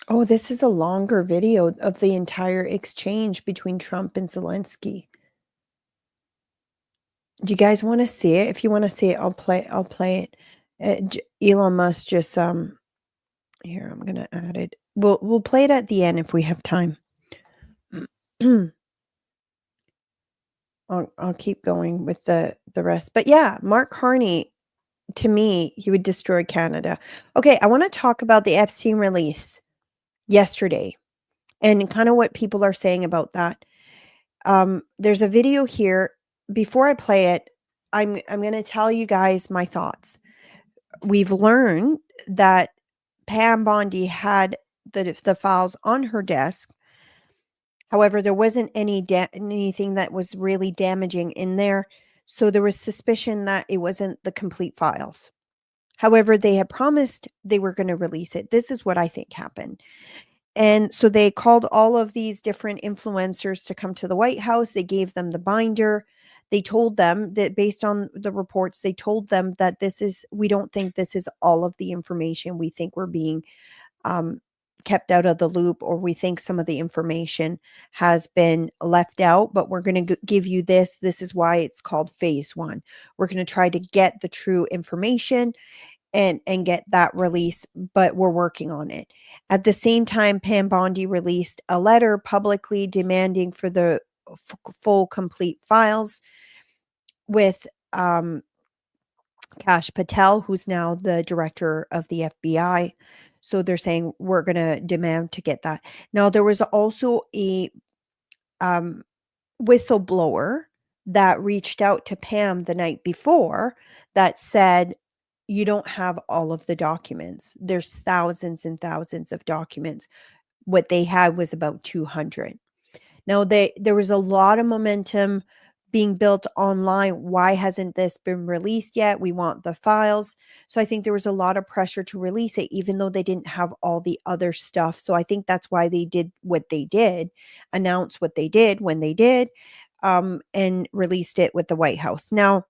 Oh, this is a longer video of the entire exchange between Trump and Zelensky. Do you guys want to see it? If you want to see it, I'll play it. Elon Musk just here, I'm gonna add it. We'll play it at the end if we have time. I'll keep going with the rest. But yeah, Mark Carney, to me, he would destroy Canada. Okay, I want to talk about the Epstein release yesterday and kind of what people are saying about that. There's a video here. Before I play it, I'm going to tell you guys my thoughts. We've learned that Pam Bondi had the files on her desk. However, there wasn't anything that was really damaging in there, so there was suspicion that it wasn't the complete files. However, they had promised they were going to release it. This is what I think happened. And so they called all of these different influencers to come to the White House. They gave them the binder. They told them that based on the reports, they told them that we don't think this is all of the information. We think we're being kept out of the loop, or we think some of the information has been left out, but we're going to give you this. This is why it's called phase one. We're going to try to get the true information and get that release, but we're working on it. At the same time, Pam Bondi released a letter publicly demanding for the full complete files with Kash Patel, who's now the director of the FBI. So they're saying we're going to demand to get that. Now, there was also a whistleblower that reached out to Pam the night before that said, you don't have all of the documents. There's thousands and thousands of documents. What they had was about 200. Now, there was a lot of momentum being built online. Why hasn't this been released yet? We want the files. So I think there was a lot of pressure to release it, even though they didn't have all the other stuff. So I think that's why they did what they did, announce what they did when they did, and released it with the White House. Now,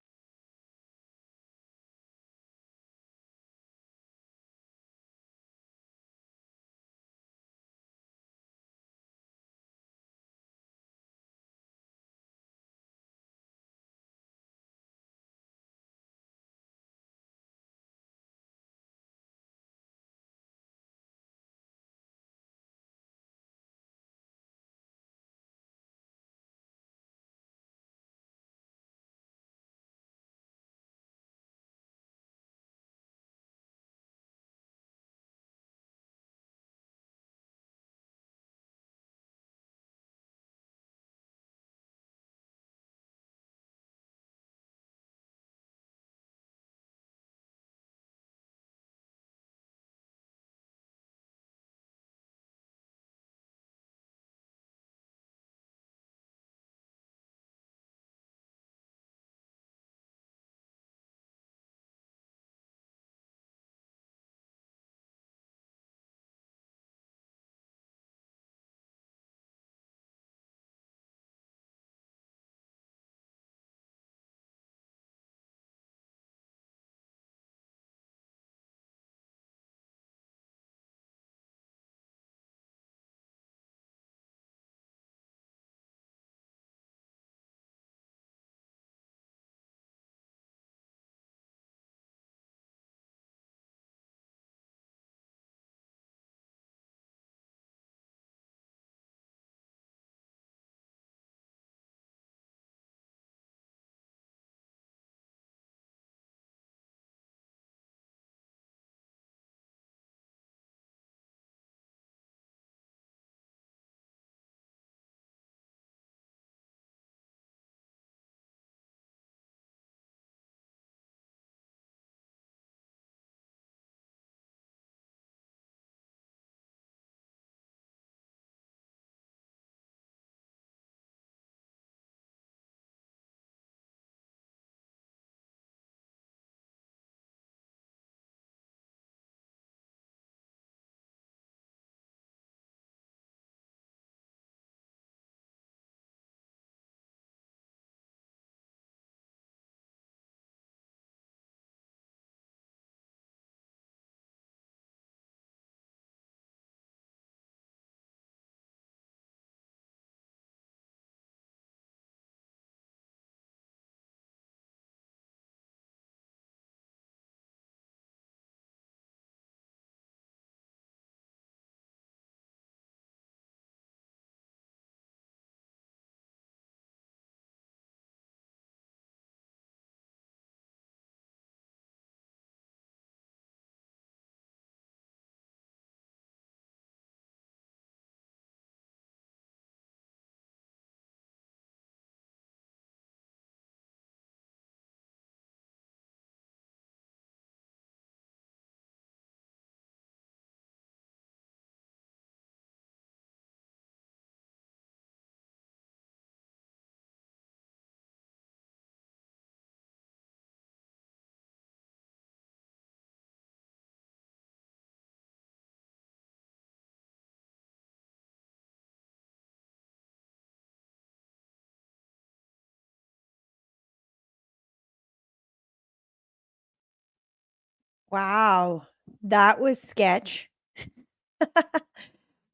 Wow. That was sketch.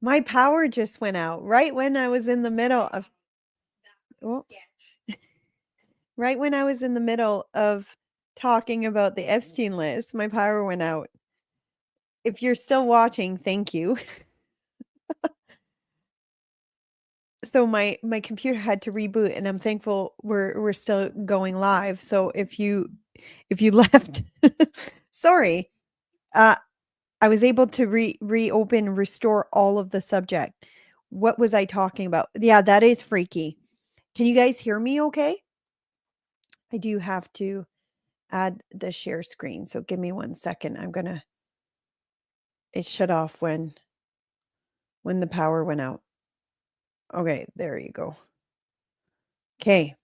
My power just went out right when I was in the middle of oh, right when I was in the middle of talking about the Epstein list, my power went out. If you're still watching, thank you. So my computer had to reboot, and I'm thankful we're still going live. So if you left, sorry. Uh, I was able to reopen, restore all of the subject. What was I talking about? Yeah, that is freaky. Can you guys hear me okay? I do have to add the share screen. So give me 1 second. It shut off when the power went out. Okay, there you go. Okay.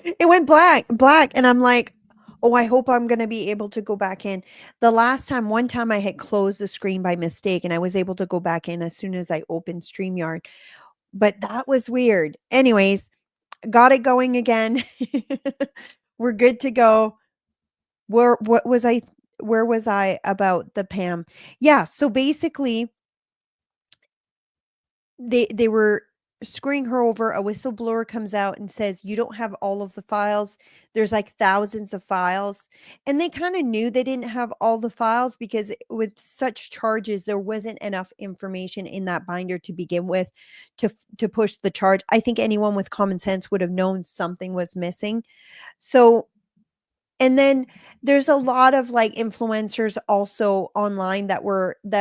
It went black, and I'm like, "Oh, I hope I'm gonna be able to go back in." One time I had closed the screen by mistake, and I was able to go back in as soon as I opened StreamYard, but that was weird. Anyways, got it going again. We're good to go. What was I where was I about the Pam? Yeah, so basically they were screwing her over. A whistleblower comes out and says, "You don't have all of the files. There's like thousands of files." And they kind of knew they didn't have all the files because with such charges, there wasn't enough information in that binder to begin with to push the charge. I think anyone with common sense would have known something was missing. So and then there's a lot of, like, influencers also online that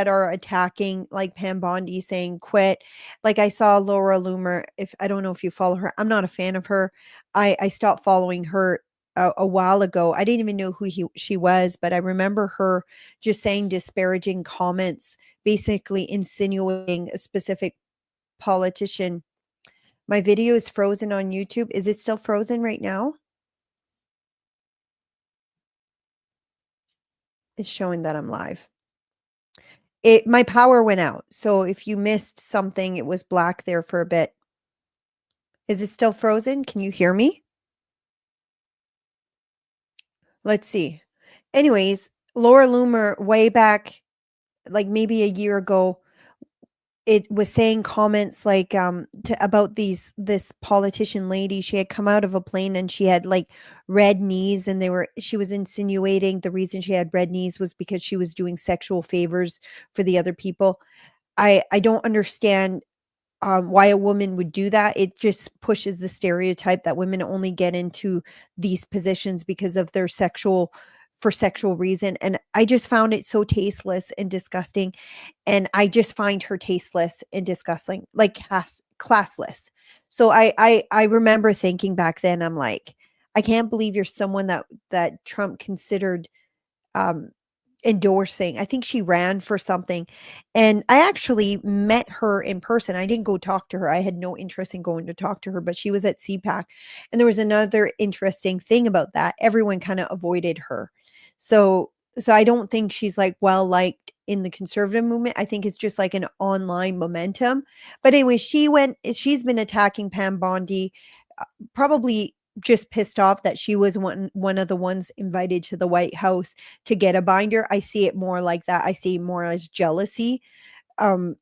are attacking, like, Pam Bondi saying, "Quit." Like, I saw Laura Loomer, if I don't know if you follow her. I'm not a fan of her. I stopped following her a while ago. I didn't even know who she was, but I remember her just saying disparaging comments, basically insinuating a specific politician. My video is frozen on YouTube. Is it still frozen right now? It's showing that I'm live. My power went out, so if you missed something, it was black there for a bit. Is it still frozen? Can you hear me? Let's see. Anyways, Laura Loomer, way back, like maybe a year ago, it was saying comments like about this politician lady. She had come out of a plane and she had like red knees, and she was insinuating the reason she had red knees was because she was doing sexual favors for the other people. I don't understand why a woman would do that. It just pushes the stereotype that women only get into these positions because of their sexual reason. And I just found it so tasteless and disgusting. And I just find her tasteless and disgusting, like classless. So I remember thinking back then, I'm like, I can't believe you're someone that Trump considered um endorsing. I think she ran for something, and I actually met her in person. I didn't go talk to her. I had no interest in going to talk to her, but she was at CPAC. And there was another interesting thing about that. Everyone kind of avoided her. So I don't think she's like well liked in the conservative movement. I think it's just like an online momentum. But anyway, she's been attacking Pam Bondi, probably just pissed off that she was one of the ones invited to the White House to get a binder. I see it more like that. I see it more as jealousy. Um,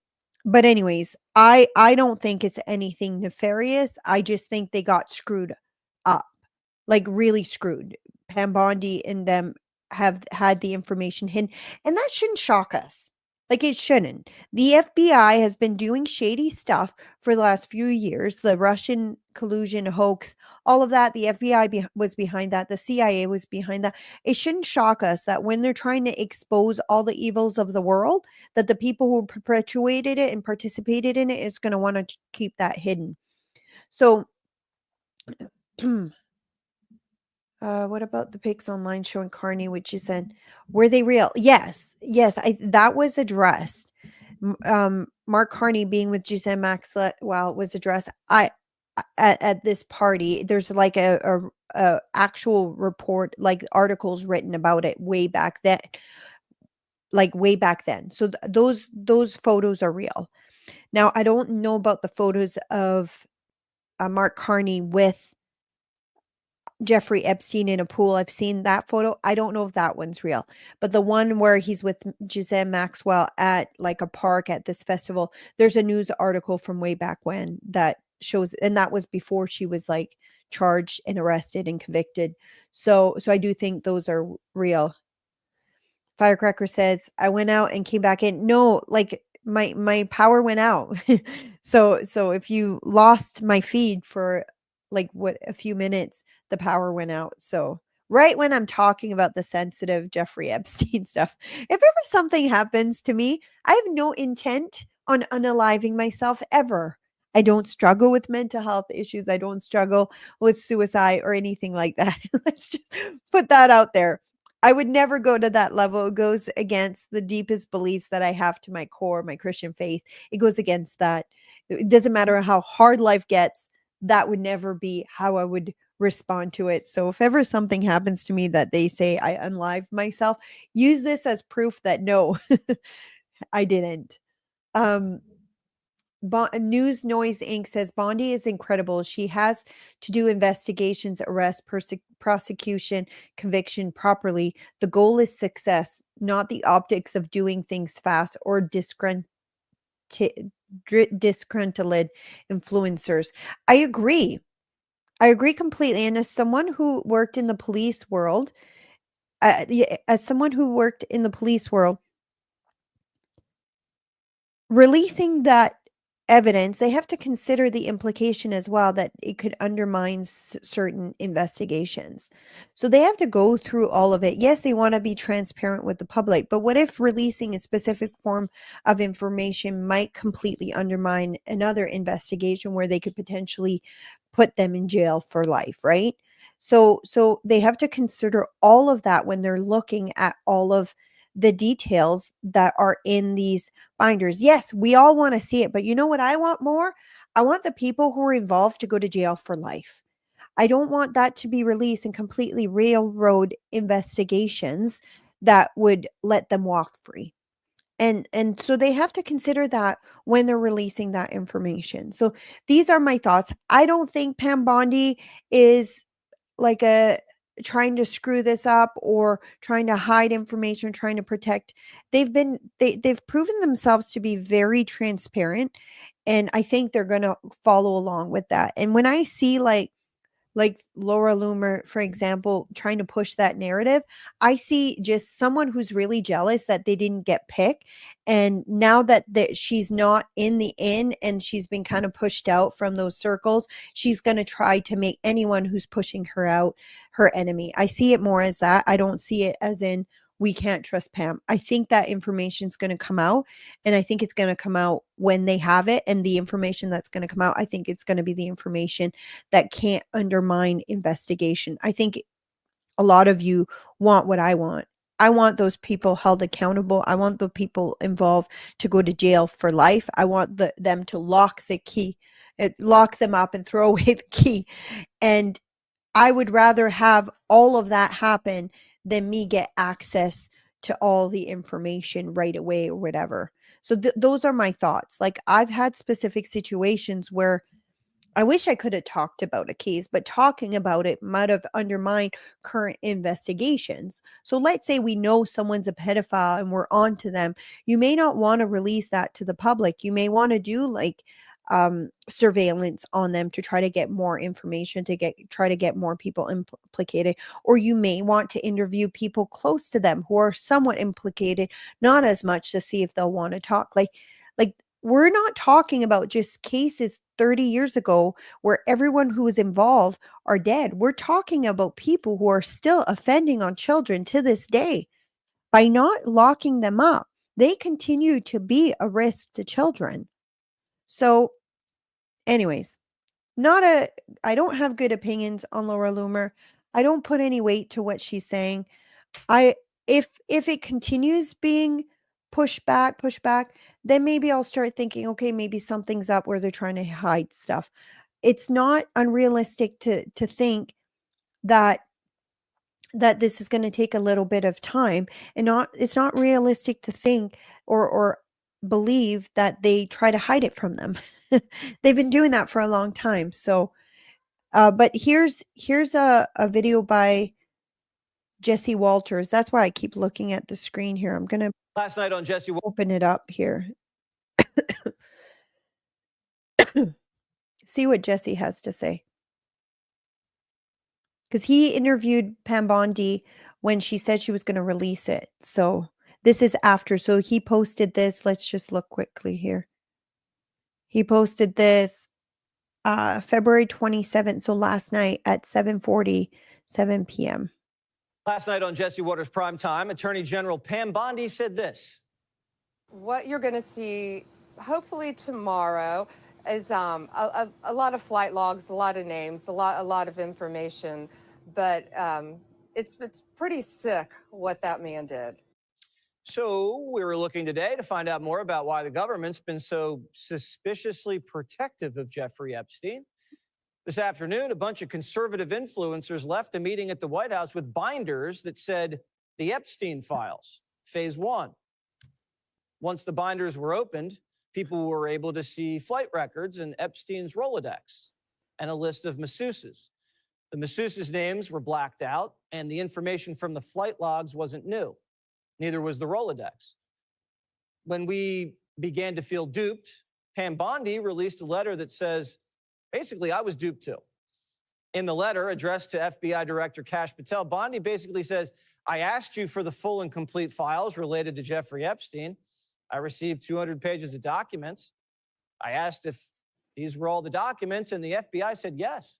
but anyways, I don't think it's anything nefarious. I just think they got screwed up, like really screwed. Pam Bondi and them have had the information hidden, and that shouldn't shock us. Like it shouldn't. The FBI has been doing shady stuff for the last few years. The Russian collusion hoax, all of that. The FBI was behind that. The CIA was behind that. It shouldn't shock us that when they're trying to expose all the evils of the world, that the people who perpetuated it and participated in it is going to want to keep that hidden. So what about the pics online showing Carney, which you said, were they real? Yes, that was addressed. Mark Carney being with Giselle Maxwell, well, was addressed. At this party, there's like a actual report, like articles written about it way back then, like way back then. So those photos are real. Now I don't know about the photos of Mark Carney with Jeffrey Epstein in a pool. I've seen that photo. I don't know if that one's real, but the one where he's with Ghislaine Maxwell at like a park at this festival, there's a news article from way back when that shows, and that was before she was like charged and arrested and convicted. So I do think those are real. Firecracker says, I went out and came back in. No, like my power went out. So if you lost my feed for like what a few minutes, the power went out. So right when I'm talking about the sensitive Jeffrey Epstein stuff, if ever something happens to me, I have no intent on unaliving myself ever. I don't struggle with mental health issues. I don't struggle with suicide or anything like that. Let's just put that out there. I would never go to that level. It goes against the deepest beliefs that I have to my core, my Christian faith. It goes against that. It doesn't matter how hard life gets, that would never be how I would respond to it. So if ever something happens to me that they say I unlive myself, use this as proof that no, I didn't. News Noise Inc. says Bondi is incredible. She has to do investigations, arrest, prosecution, conviction properly. The goal is success, not the optics of doing things fast or disgruntled influencers. I agree. I agree completely. And as someone who worked in the police world, releasing that evidence, they have to consider the implication as well that it could undermine certain investigations. So they have to go through all of it. Yes, they want to be transparent with the public, but what if releasing a specific form of information might completely undermine another investigation where they could potentially put them in jail for life, right? So they have to consider all of that when they're looking at all of the details that are in these binders. Yes, we all want to see it, but you know what I want more? I want the people who are involved to go to jail for life. I don't want that to be released and completely railroad investigations that would let them walk free. And so they have to consider that when they're releasing that information. So these are my thoughts. I don't think Pam Bondi is like a trying to screw this up or trying to hide information, trying to protect. They've proven themselves to be very transparent, and I think they're going to follow along with that. And when I see like Laura Loomer, for example, trying to push that narrative, I see just someone who's really jealous that they didn't get picked. And now that she's not in the inn and she's been kind of pushed out from those circles, she's going to try to make anyone who's pushing her out her enemy. I see it more as that. I don't see it as in we can't trust Pam. I think that information is going to come out, and I think it's going to come out when they have it. And the information that's going to come out, I think it's going to be the information that can't undermine investigation. I think a lot of you want what I want. I want those people held accountable. I want the people involved to go to jail for life. I want them to lock them up and throw away the key. And I would rather have all of that happen than me get access to all the information right away or whatever. So those are my thoughts. Like I've had specific situations where I wish I could have talked about a case, but talking about it might have undermined current investigations. So let's say we know someone's a pedophile and we're on to them. You may not want to release that to the public. You may want to do like surveillance on them to try to get more information, try to get more people implicated. Or you may want to interview people close to them who are somewhat implicated, not as much, to see if they'll want to talk. Like we're not talking about just cases 30 years ago where everyone who was involved are dead. We're talking about people who are still offending on children to this day. By not locking them up, they continue to be a risk to children. So anyways, I don't have good opinions on Laura Loomer. I don't put any weight to what she's saying. If it continues being pushed back, then maybe I'll start thinking, okay, maybe something's up where they're trying to hide stuff. It's not unrealistic to think that this is going to take a little bit of time, and it's not realistic to think or believe that they try to hide it from them. They've been doing that for a long time. So But here's a video by Jesse Walters. That's why I keep looking at the screen here. I'm gonna Last night on Jesse open it up here. See what Jesse has to say. Because he interviewed Pam Bondi when she said she was going to release it. So this is after. So he posted this. Let's just look quickly here. He posted this February 27th. So last night at 7:47 p.m. Last night on Jesse Waters Prime Time, Attorney General Pam Bondi said this. What you're going to see hopefully tomorrow is a lot of flight logs, a lot of names, a lot of information, but it's pretty sick what that man did. So we were looking today to find out more about why the government's been so suspiciously protective of Jeffrey Epstein. This afternoon, a bunch of conservative influencers left a meeting at the White House with binders that said the Epstein files, phase 1. Once the binders were opened, people were able to see flight records and Epstein's Rolodex and a list of masseuses. The masseuses' names were blacked out, and the information from the flight logs wasn't new. Neither was the Rolodex. When we began to feel duped, Pam Bondi released a letter that says, basically, I was duped too. In the letter addressed to FBI Director Kash Patel, Bondi basically says, I asked you for the full and complete files related to Jeffrey Epstein. I received 200 pages of documents. I asked if these were all the documents, and the FBI said yes.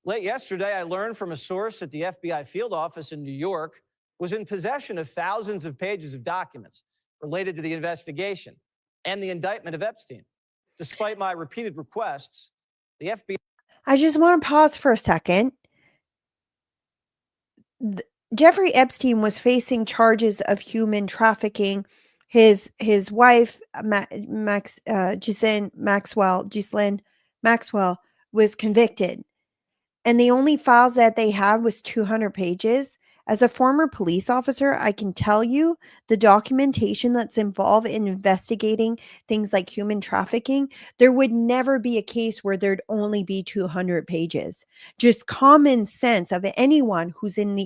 Late yesterday, I learned from a source at the FBI field office in New York was in possession of thousands of pages of documents related to the investigation and the indictment of Epstein. Despite my repeated requests, the FBI... I just want to pause for a second. Jeffrey Epstein was facing charges of human trafficking. His wife, Ghislaine Maxwell, was convicted. And the only files that they had was 200 pages. As a former police officer, I can tell you the documentation that's involved in investigating things like human trafficking, there would never be a case where there'd only be 200 pages. Just common sense of anyone who's in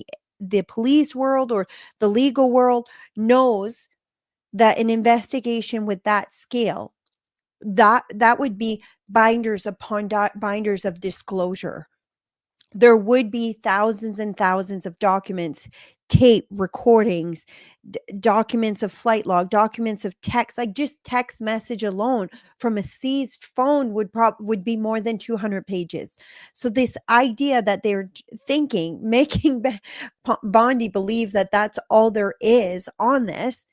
the police world or the legal world knows that an investigation with that scale, that would be binders upon binders of disclosure. There would be thousands and thousands of documents, tape recordings, documents of flight log, documents of text, like just text message alone from a seized phone would be more than 200 pages. So this idea that they're thinking, making Bondi believe that that's all there is on this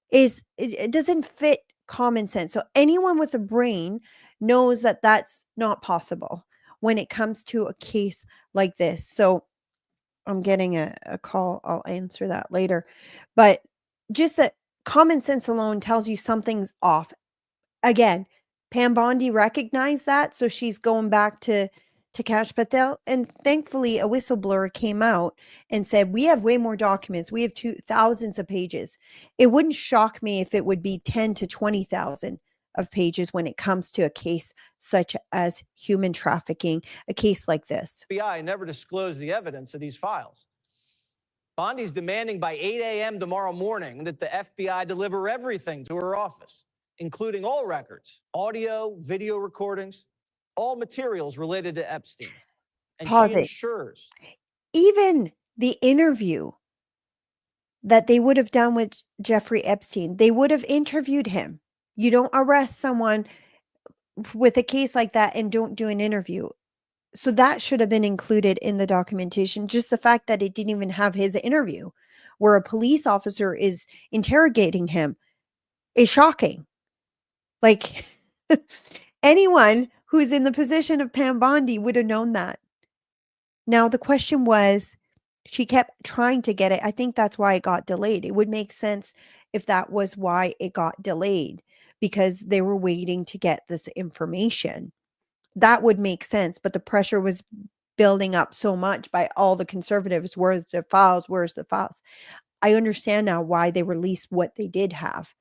it doesn't fit common sense. So anyone with a brain knows that that's not possible when it comes to a case like this. So I'm getting a call. I'll answer that later. But just that common sense alone tells you something's off. Again, Pam Bondi recognized that. So she's going back to Kash Patel. And thankfully, a whistleblower came out and said, we have way more documents. We have thousands of pages. It wouldn't shock me if it would be 10 to 20,000 of pages when it comes to a case such as human trafficking, a case like this. FBI never disclosed the evidence of these files. Bondi's demanding by 8 a.m. tomorrow morning that the FBI deliver everything to her office, including all records, audio, video recordings, all materials related to Epstein. And Pause she it. ensures. Even the interview that they would have done with Jeffrey Epstein, they would have interviewed him. You don't arrest someone with a case like that and don't do an interview. So that should have been included in the documentation. Just the fact that it didn't even have his interview, where a police officer is interrogating him, is shocking. Like anyone who's in the position of Pam Bondi would have known that. Now, the question was, she kept trying to get it. I think that's why it got delayed. It would make sense if that was why it got delayed, because they were waiting to get this information. That would make sense, but the pressure was building up so much by all the conservatives. Where's the files? Where's the files? I understand now why they released what they did have.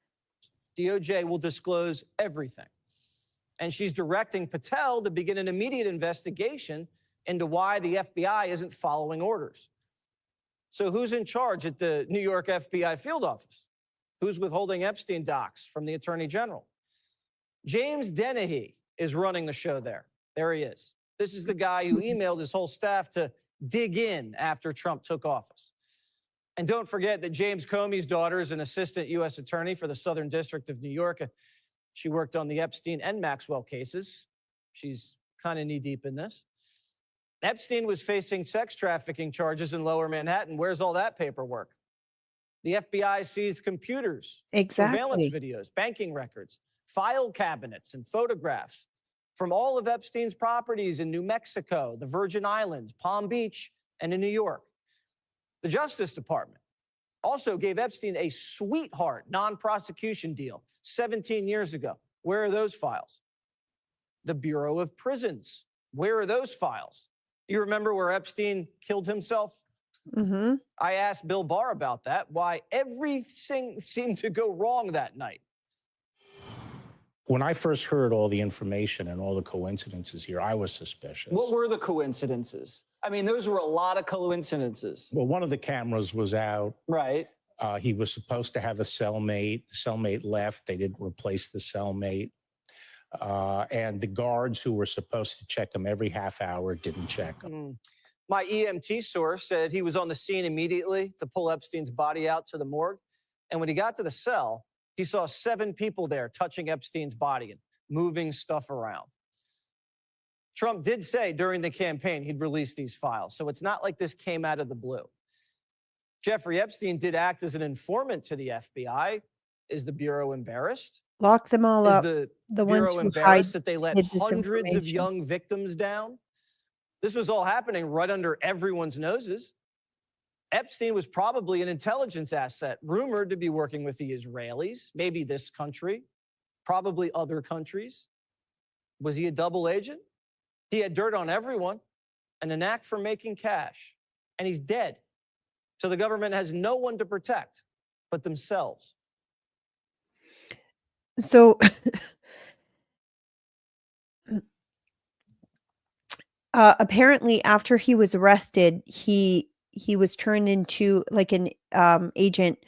DOJ will disclose everything. And she's directing Patel to begin an immediate investigation into why the FBI isn't following orders. So who's in charge at the New York FBI field office? Who's withholding Epstein docs from the Attorney General? James Dennehy is running the show there. There he is. This is the guy who emailed his whole staff to dig in after Trump took office. And don't forget that James Comey's daughter is an assistant U.S. attorney for the Southern District of New York. She worked on the Epstein and Maxwell cases. She's kind of knee-deep in this. Epstein was facing sex trafficking charges in Lower Manhattan. Where's all that paperwork? The FBI seized computers, surveillance videos, banking records, file cabinets, and photographs from all of Epstein's properties in New Mexico, the Virgin Islands, Palm Beach, and in New York. The Justice Department also gave Epstein a sweetheart non-prosecution deal 17 years ago. Where are those files? The Bureau of Prisons. Where are those files? You remember where Epstein killed himself? Mm-hmm. I asked Bill Barr about that, why everything seemed to go wrong that night. When I first heard all the information and all the coincidences here, I was suspicious. What were the coincidences? I mean, those were a lot of coincidences. Well, one of the cameras was out. Right. He was supposed to have a cellmate. The cellmate left. They didn't replace the cellmate. And the guards who were supposed to check him every half hour didn't check him. My EMT source said he was on the scene immediately to pull Epstein's body out to the morgue. And when he got to the cell, he saw 7 people there touching Epstein's body and moving stuff around. Trump did say during the campaign he'd release these files, so it's not like this came out of the blue. Jeffrey Epstein did act as an informant to the FBI. Is the Bureau embarrassed? Lock them all up. Is The Bureau ones who embarrassed that they let hid this hundreds of information. young victims down? This was all happening right under everyone's noses. Epstein was probably an intelligence asset, rumored to be working with the Israelis, maybe this country, probably other countries. Was he a double agent? He had dirt on everyone and a knack for making cash. And he's dead. So the government has no one to protect but themselves. So apparently after he was arrested, he was turned into like an agent.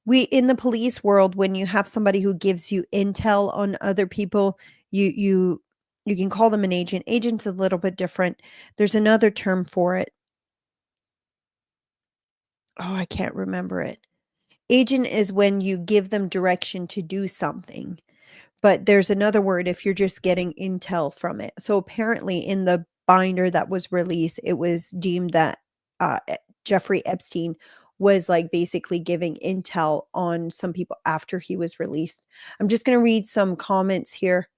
We in the police world, when you have somebody who gives you intel on other people, you can call them an agent. Agent's a little bit different. There's another term for it. Oh, I can't remember it. Agent is when you give them direction to do something. But there's another word if you're just getting intel from it. So apparently in the binder that was released, it was deemed that Jeffrey Epstein was like basically giving intel on some people after he was released. I'm just going to read some comments here.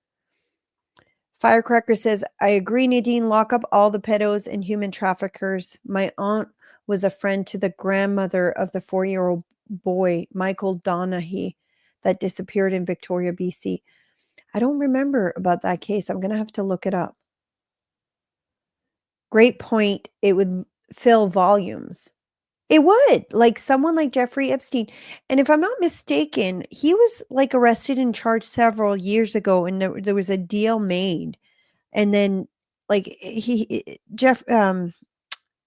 Firecracker says, I agree, Nadine, lock up all the pedos and human traffickers. My aunt was a friend to the grandmother of the 4-year-old boy, Michael Donaghy, that disappeared in Victoria, BC. I don't remember about that case. I'm going to have to look it up. Great point. It would fill volumes. It would, like someone like Jeffrey Epstein. And if I'm not mistaken, he was like arrested and charged several years ago, and there was a deal made. And then like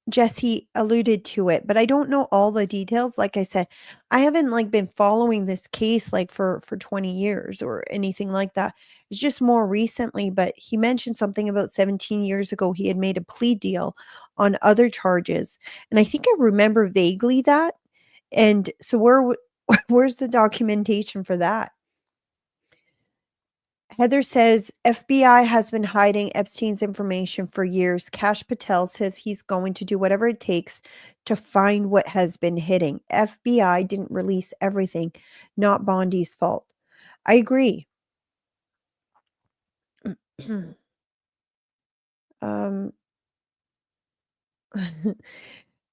Jesse alluded to it, but I don't know all the details. Like I said, I haven't like been following this case like for 20 years or anything like that. It's just more recently, but he mentioned something about 17 years ago. He had made a plea deal on other charges. And I think I remember vaguely that. And so where's the documentation for that? Heather says, FBI has been hiding Epstein's information for years. Kash Patel says he's going to do whatever it takes to find what has been hidden. FBI didn't release everything, not Bondi's fault. I agree.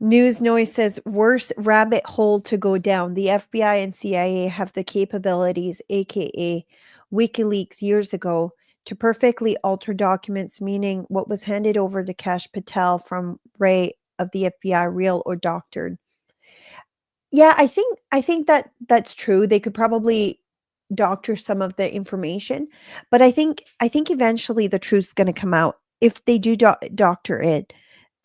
News Noise says, worse rabbit hole to go down. The FBI and CIA have the capabilities, aka WikiLeaks years ago, to perfectly alter documents, meaning what was handed over to Kash Patel from Ray of the FBI, real or doctored. Yeah, I think that that's true. They could probably doctor some of the information, but I think eventually the truth's going to come out if they do doctor it.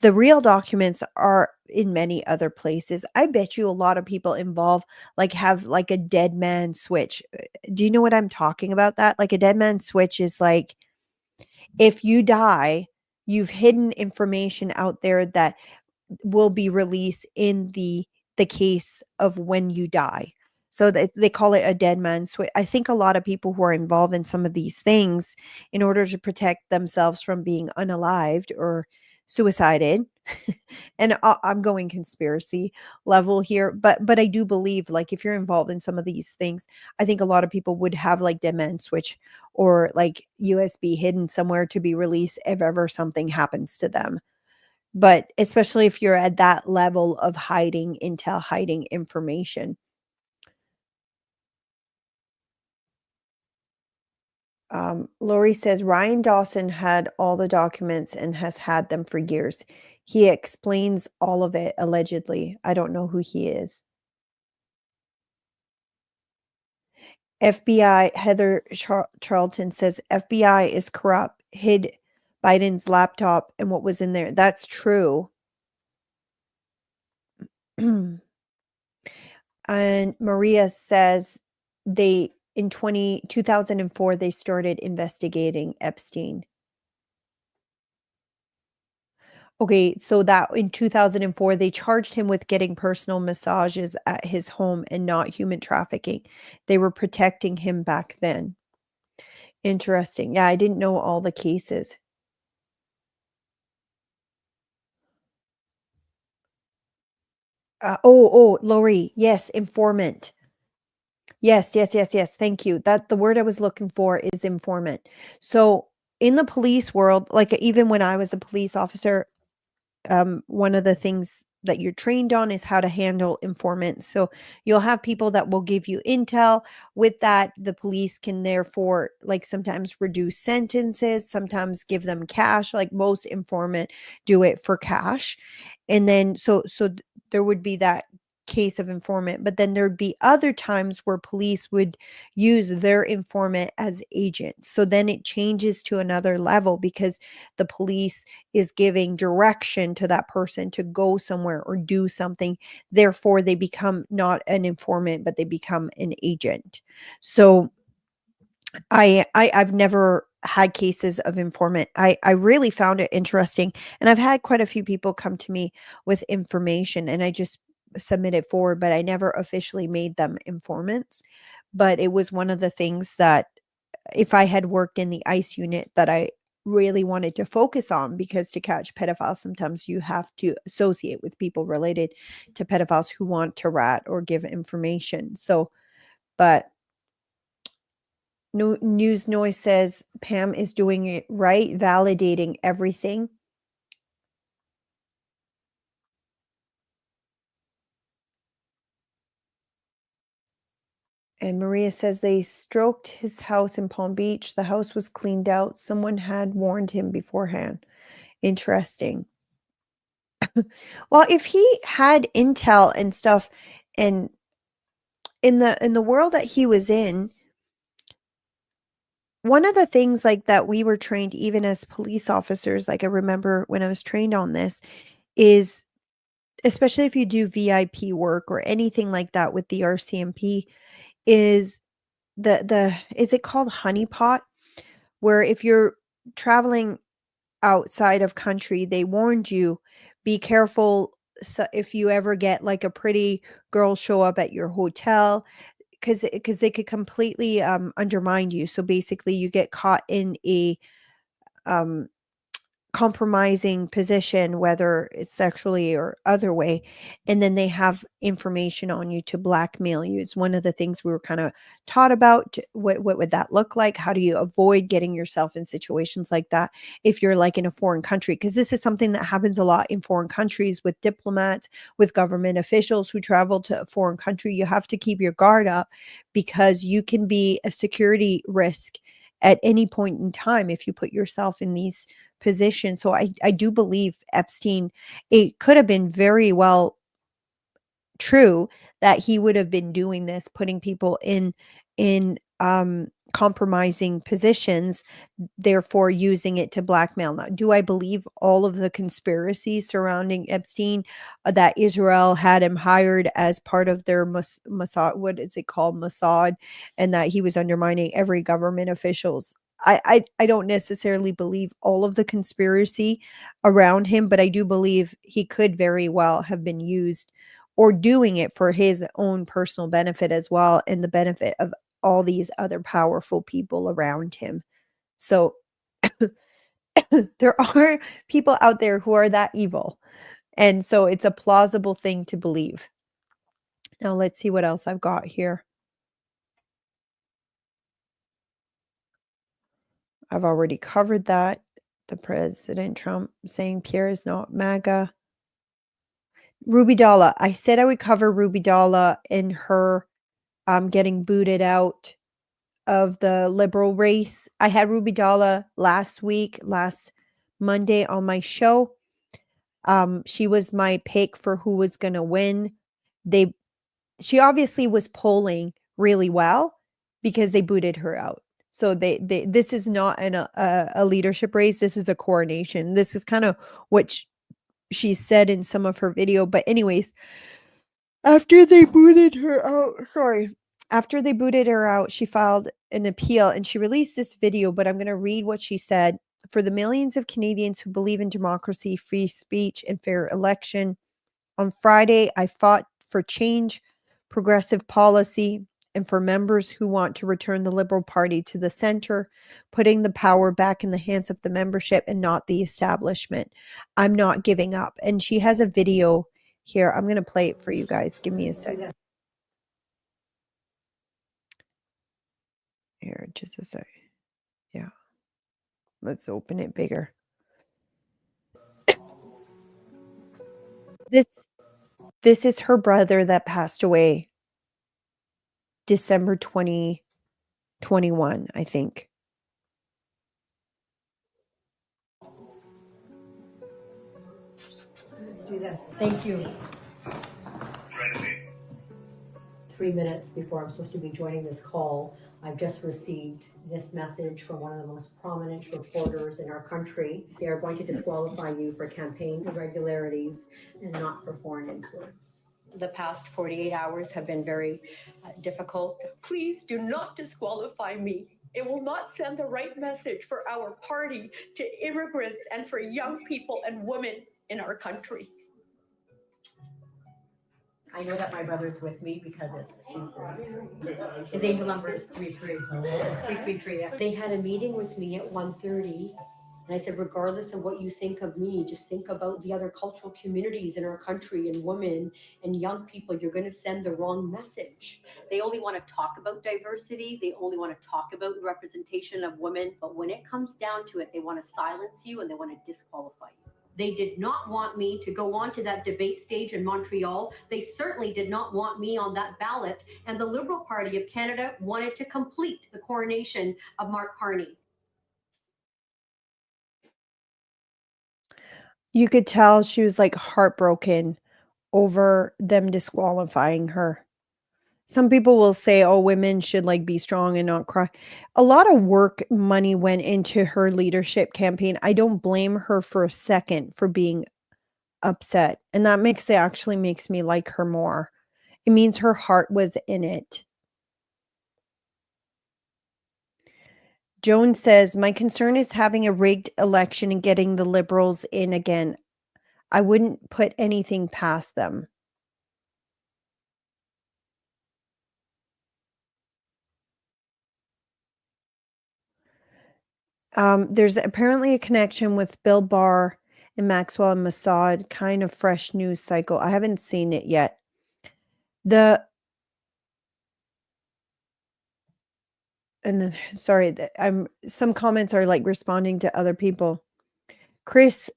The real documents are in many other places. I bet you a lot of people involved like have like a dead man switch. Do you know what I'm talking about? That like a dead man switch is like if you die, you've hidden information out there that will be released in the case of when you die. So they call it a dead man switch. I think a lot of people who are involved in some of these things, in order to protect themselves from being unalived or suicided, and I'm going conspiracy level here, but I do believe like if you're involved in some of these things, I think a lot of people would have like dead man switch or like USB hidden somewhere to be released if ever something happens to them. But especially if you're at that level of hiding intel, hiding information. Lori says Ryan Dawson had all the documents and has had them for years. He explains all of it allegedly. I don't know who he is. FBI, Heather Charlton says FBI is corrupt, hid Biden's laptop and what was in there. That's true. And Maria says they in 2004 they started investigating Epstein. Okay, so that in 2004 they charged him with getting personal massages at his home and not human trafficking. They were protecting him back then. Interesting. Yeah, I didn't know all the cases. Lori, yes, informant. Yes, yes, yes, yes. Thank you. That the word I was looking for is informant. So in the police world, like even when I was a police officer, one of the things that you're trained on is how to handle informants. So you'll have people that will give you intel. With that, the police can therefore like sometimes reduce sentences, sometimes give them cash. Like most informant do it for cash. And then there would be that case of informant, but then there'd be other times where police would use their informant as agents. So then it changes to another level because the police is giving direction to that person to go somewhere or do something. Therefore, they become not an informant, but they become an agent. So I've never had cases of informant. I really found it interesting, and I've had quite a few people come to me with information, and I just submit it forward, but I never officially made them informants. But it was one of the things that if I had worked in the ICE unit that I really wanted to focus on, because to catch pedophiles, sometimes you have to associate with people related to pedophiles who want to rat or give information. So, but no news noise says Pam is doing it right, validating everything. And Maria says they stroked his house in Palm Beach. The house was cleaned out. Someone had warned him beforehand. Interesting. Well, if he had intel and stuff, and in the world that he was in, one of the things like that we were trained even as police officers, like I remember when I was trained on this, is especially if you do VIP work or anything like that with the RCMP, is the is it called honeypot? Where if you're traveling outside of country, they warned you, be careful if you ever get like a pretty girl show up at your hotel, because they could completely undermine you. So basically you get caught in a um compromising position, whether it's sexually or other way, and then they have information on you to blackmail you. It's one of the things we were kind of taught about. What would that look like? How do you avoid getting yourself in situations like that if you're like in a foreign country? Because this is something that happens a lot in foreign countries with diplomats, with government officials who travel to a foreign country. You have to keep your guard up because you can be a security risk at any point in time if you put yourself in these position. So I do believe Epstein, it could have been very well true that he would have been doing this, putting people in compromising positions, therefore using it to blackmail. Now, do I believe all of the conspiracies surrounding Epstein, that Israel had him hired as part of their Mossad, what is it called, Mossad, and that he was undermining every government officials? I don't necessarily believe all of the conspiracy around him, but I do believe he could very well have been used or doing it for his own personal benefit as well, and the benefit of all these other powerful people around him. So there are people out there who are that evil. And so it's a plausible thing to believe. Now let's see what else I've got here. I've already covered that. The President Trump saying Pierre is not MAGA. Ruby Dalla. I said I would cover Ruby Dalla in her getting booted out of the Liberal race. I had Ruby Dalla last Monday on my show. She was my pick for who was going to win. She obviously was polling really well because they booted her out. So this is not a leadership race. This is a coronation. This is kind of what she said in some of her video. But anyways, after they booted her out, she filed an appeal and she released this video, but I'm going to read what she said. For the millions of Canadians who believe in democracy, free speech, and fair election, on Friday, I fought for change, progressive policy, and for members who want to return the Liberal Party to the center, putting the power back in the hands of the membership and not the establishment. I'm not giving up. And she has a video here. I'm going to play it for you guys. Give me a second. Here, just a sec. Yeah. Let's open it bigger. This is her brother that passed away December 2021, I think. Let's do this. Thank you. 3 minutes before I'm supposed to be joining this call, I've just received this message from one of the most prominent reporters in our country. They are going to disqualify you for campaign irregularities and not for foreign influence. The past 48 hours have been very difficult. Please do not disqualify me. It will not send the right message for our party to immigrants and for young people and women in our country. I know that my brother's with me because it's 2:33. His angel number is 333. Yeah. They had a meeting with me at 1:30, and I said, regardless of what you think of me, just think about the other cultural communities in our country and women and young people. You're going to send the wrong message. They only want to talk about diversity. They only want to talk about representation of women. But when it comes down to it, they want to silence you and they want to disqualify you. They did not want me to go on to that debate stage in Montreal. They certainly did not want me on that ballot. And the Liberal Party of Canada wanted to complete the coronation of Mark Carney. You could tell she was like heartbroken over them disqualifying her. Some people will say, oh, women should like be strong and not cry. A lot of work money went into her leadership campaign. I don't blame her for a second for being upset. And that actually makes me like her more. It means her heart was in it. Joan says, my concern is having a rigged election and getting the Liberals in again. I wouldn't put anything past them. There's apparently a connection with Bill Barr and Maxwell and Mossad, kind of fresh news cycle. I haven't seen it yet. Some comments are like responding to other people. Chris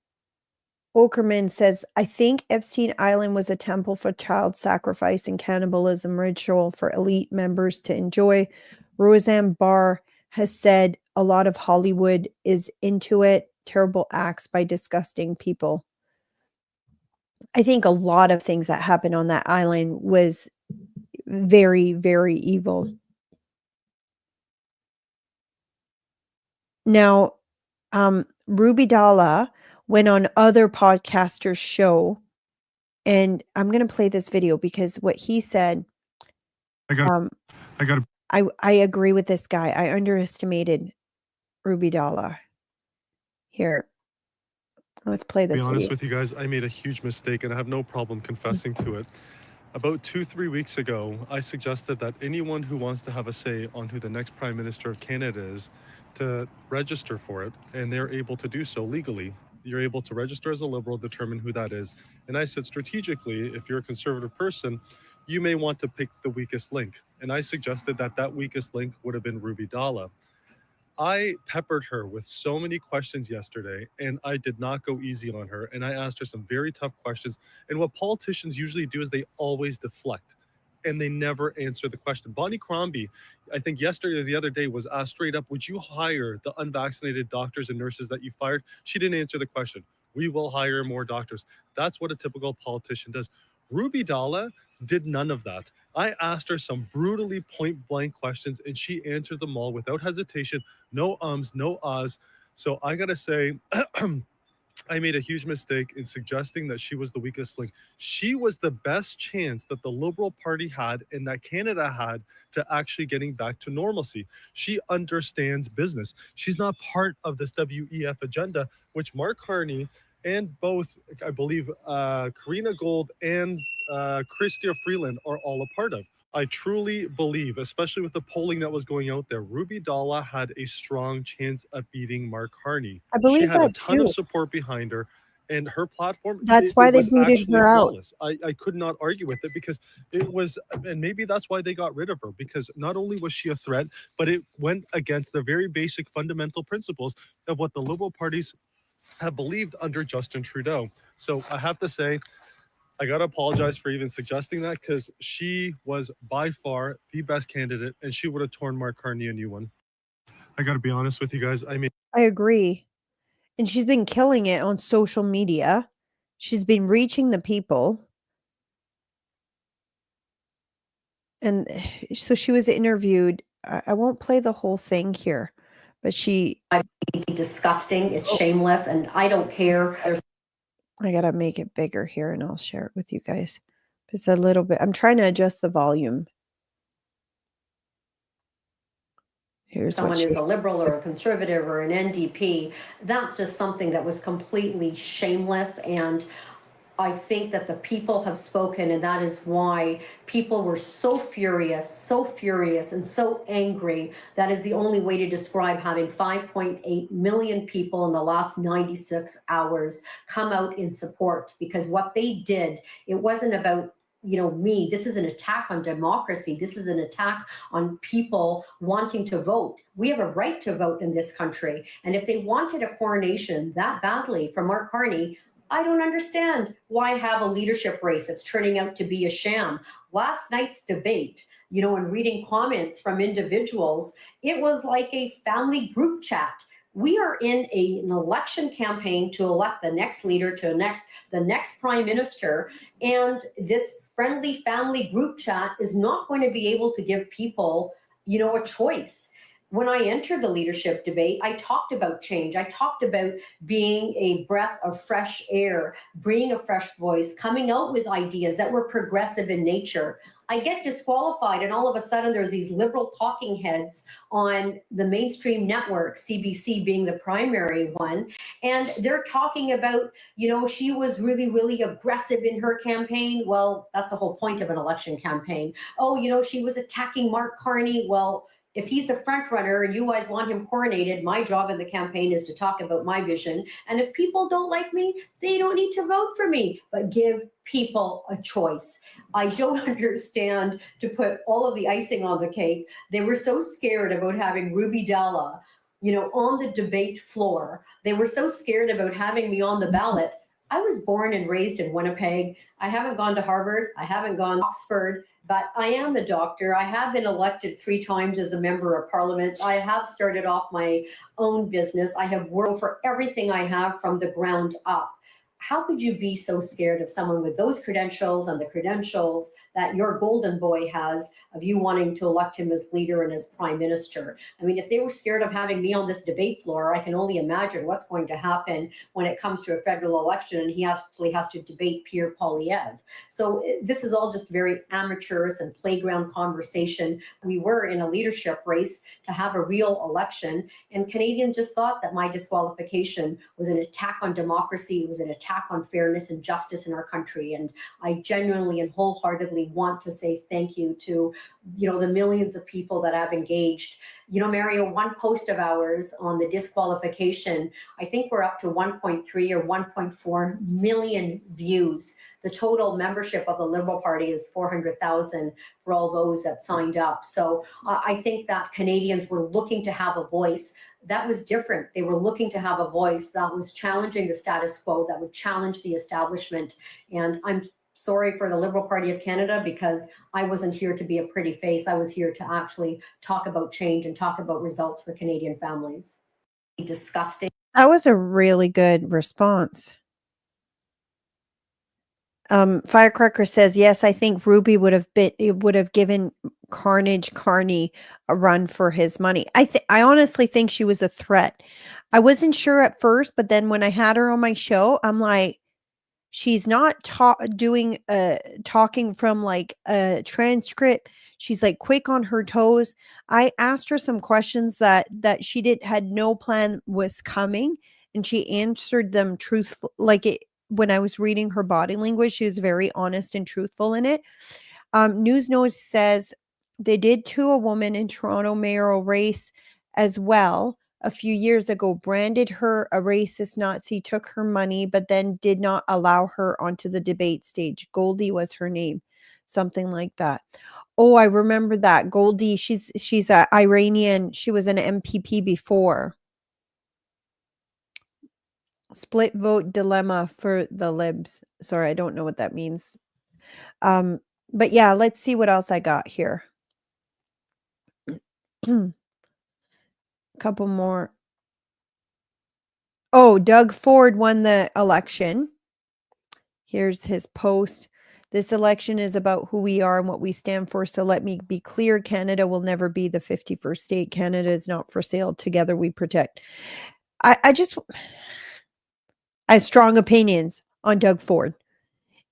Okerman says, I think Epstein Island was a temple for child sacrifice and cannibalism ritual for elite members to enjoy. Roseanne Barr has said a lot of Hollywood is into it. Terrible acts by disgusting people. I think a lot of things that happened on that island was very, very evil. Now, Ruby Dalla went on other podcasters' show, and I'm going to play this video because what he said, I got I agree with this guy. I underestimated Ruby Dalla. Here, let's play to be this honest video. with you guys, I made a huge mistake and I have no problem confessing to it. About 2-3 weeks ago, I suggested that anyone who wants to have a say on who the next Prime Minister of Canada is to register for it, and they're able to do so legally. You're able to register as a Liberal, determine who that is. And I said strategically, if you're a Conservative person, you may want to pick the weakest link. And I suggested that that weakest link would have been Ruby Dalla. I peppered her with so many questions yesterday, and I did not go easy on her. And I asked her some very tough questions. And what politicians usually do is they always deflect, and they never answer the question. Bonnie Crombie, I think yesterday or the other day, was asked straight up, would you hire the unvaccinated doctors and nurses that you fired? She didn't answer the question. We will hire more doctors. That's what a typical politician does. Ruby Dalla did none of that. I asked her some brutally point-blank questions, and she answered them all without hesitation. No ums, no ahs. So I gotta say, I made a huge mistake in suggesting that she was the weakest link. She was the best chance that the Liberal Party had and that Canada had to actually getting back to normalcy. She understands business. She's not part of this WEF agenda, which Mark Carney and both, I believe, Karina Gold and Chrystia Freeland are all a part of. I truly believe, especially with the polling that was going out there, Ruby Dalla had a strong chance of beating Mark Carney. I believe She had a that ton too. of support behind her, and her platform, That's why it they was booted actually her out. flawless. I could not argue with it because it was, and maybe that's why they got rid of her, because not only was she a threat, but it went against the very basic fundamental principles of what the Liberal parties have believed under Justin Trudeau. So I have to say, I got to apologize for even suggesting that, because she was by far the best candidate and she would have torn Mark Carney a new one. I got to be honest with you guys. I mean, I agree. And she's been killing it on social media. She's been reaching the people. And so she was interviewed. I won't play the whole thing here, but she. Disgusting. It's shameless, and I don't care. I gotta make it bigger here, and I'll share it with you guys. It's a little bit. I'm trying to adjust the volume. Here's Someone what she. is a Liberal or a Conservative or an NDP. That's just something that was completely shameless, and I think that the people have spoken, and that is why people were so furious and so angry. That is the only way to describe having 5.8 million people in the last 96 hours come out in support, because what they did, it wasn't about me. This is an attack on democracy. This is an attack on people wanting to vote. We have a right to vote in this country. And if they wanted a coronation that badly from Mark Carney, I don't understand why have a leadership race that's turning out to be a sham. Last night's debate, and reading comments from individuals, it was like a family group chat. We are in an election campaign to elect the next leader, to elect the next prime minister, and this friendly family group chat is not going to be able to give people, a choice. When I entered the leadership debate, I talked about change. I talked about being a breath of fresh air, bringing a fresh voice, coming out with ideas that were progressive in nature. I get disqualified, and all of a sudden there's these Liberal talking heads on the mainstream network, CBC being the primary one, and they're talking about, she was really, really aggressive in her campaign. Well, that's the whole point of an election campaign. Oh, she was attacking Mark Carney. Well, if he's the front runner and you guys want him coronated, my job in the campaign is to talk about my vision. And if people don't like me, they don't need to vote for me, but give people a choice. I don't understand, to put all of the icing on the cake. They were so scared about having Ruby Dalla, on the debate floor. They were so scared about having me on the ballot. I was born and raised in Winnipeg. I haven't gone to Harvard. I haven't gone to Oxford, but I am a doctor. I have been elected 3 times as a member of parliament. I have started off my own business. I have worked for everything I have from the ground up. How could you be so scared of someone with those credentials and the credentials that your golden boy has of you wanting to elect him as leader and as prime minister. I mean, if they were scared of having me on this debate floor, I can only imagine what's going to happen when it comes to a federal election and he actually has to debate Pierre Poilievre. So this is all just very amateurish and playground conversation. We were in a leadership race to have a real election, and Canadians just thought that my disqualification was an attack on democracy, it was an attack on fairness and justice in our country. And I genuinely and wholeheartedly want to say thank you to, the millions of people that have engaged. Mario, one post of ours on the disqualification, I think we're up to 1.3 or 1.4 million views. The total membership of the Liberal Party is 400,000 for all those that signed up. So I think that Canadians were looking to have a voice that was different. They were looking to have a voice that was challenging the status quo, that would challenge the establishment. And I'm sorry for the Liberal Party of Canada, because I wasn't here to be a pretty face. I was here to actually talk about change and talk about results for Canadian families. Disgusting. That was a really good response. Firecracker says, yes, I think Ruby would have given Carney a run for his money. I honestly think she was a threat. I wasn't sure at first, but then when I had her on my show, I'm like, she's not talking from like a transcript. She's like quick on her toes. I asked her some questions that she had no plan was coming, and she answered them truthful. When I was reading her body language, she was very honest and truthful in it. News Nose says they did to a woman in Toronto mayoral race as well a few years ago, branded her a racist Nazi, took her money, but then did not allow her onto the debate stage. Goldie was her name, something like that. Oh, I remember that. Goldie, she's an Iranian. She was an MPP before. Split vote dilemma for the libs. Sorry, I don't know what that means. But yeah, let's see what else I got here. Couple more. Oh, Doug Ford won the election. Here's his post. This election is about who we are and what we stand for. So let me be clear. Canada will never be the 51st state. Canada is not for sale. Together we protect. I have strong opinions on Doug Ford.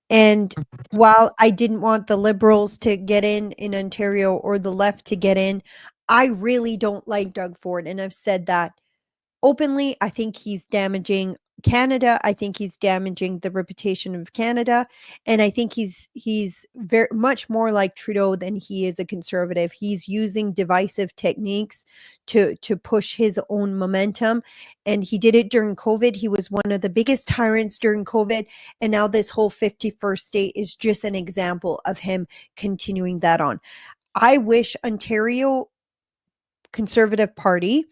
And while I didn't want the Liberals to get in Ontario or the left to get in, I really don't like Doug Ford. And I've said that openly. I think he's damaging Canada. I think he's damaging the reputation of Canada. And I think he's very much more like Trudeau than he is a conservative. He's using divisive techniques to push his own momentum. And he did it during COVID. He was one of the biggest tyrants during COVID. And now this whole 51st state is just an example of him continuing that on. I wish Ontario Conservative Party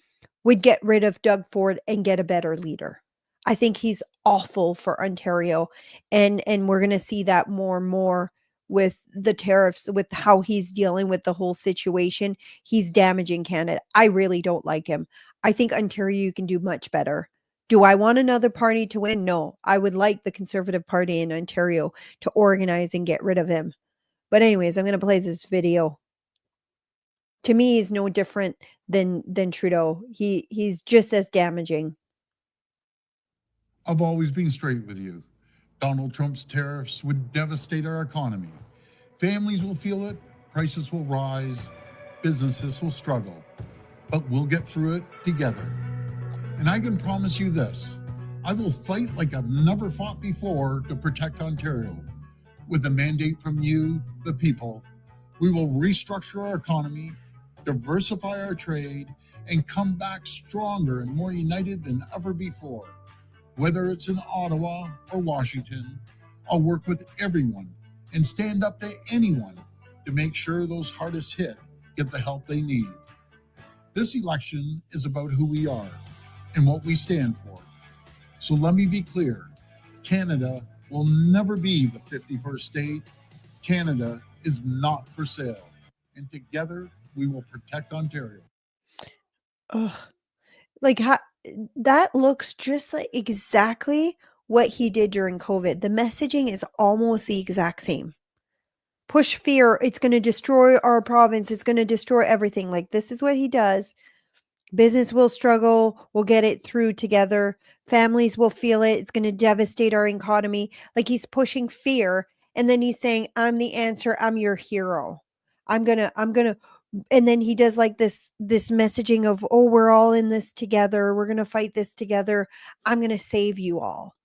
would get rid of Doug Ford and get a better leader. I think he's awful for Ontario, and we're going to see that more and more with the tariffs, with how he's dealing with the whole situation. He's damaging Canada. I really don't like him. I think Ontario can do much better. Do I want another party to win? No. I would like the Conservative Party in Ontario to organize and get rid of him. But anyways, I'm going to play this video. To me, he's no different than Trudeau. He's just as damaging. I've always been straight with you. Donald Trump's tariffs would devastate our economy. Families will feel it, prices will rise, businesses will struggle, but we'll get through it together. And I can promise you this, I will fight like I've never fought before to protect Ontario. With a mandate from you, the people, we will restructure our economy, diversify our trade, and come back stronger and more united than ever before. Whether it's in Ottawa or Washington, I'll work with everyone and stand up to anyone to make sure those hardest hit get the help they need. This election is about who we are and what we stand for. So let me be clear, Canada will never be the 51st state. Canada is not for sale. And together we will protect Ontario. Ugh. Like that looks just like exactly what he did during COVID. The messaging is almost the exact same. push fear. It's going to destroy our province. It's going to destroy everything. Like, this is what he does. Business will struggle. We'll get it through together. Families will feel it. It's going to devastate our economy. Like, he's pushing fear. And then he's saying, I'm the answer. I'm your hero. I'm going to, and then he does like this messaging of, oh, we're all in this together. We're going to fight this together. I'm going to save you all.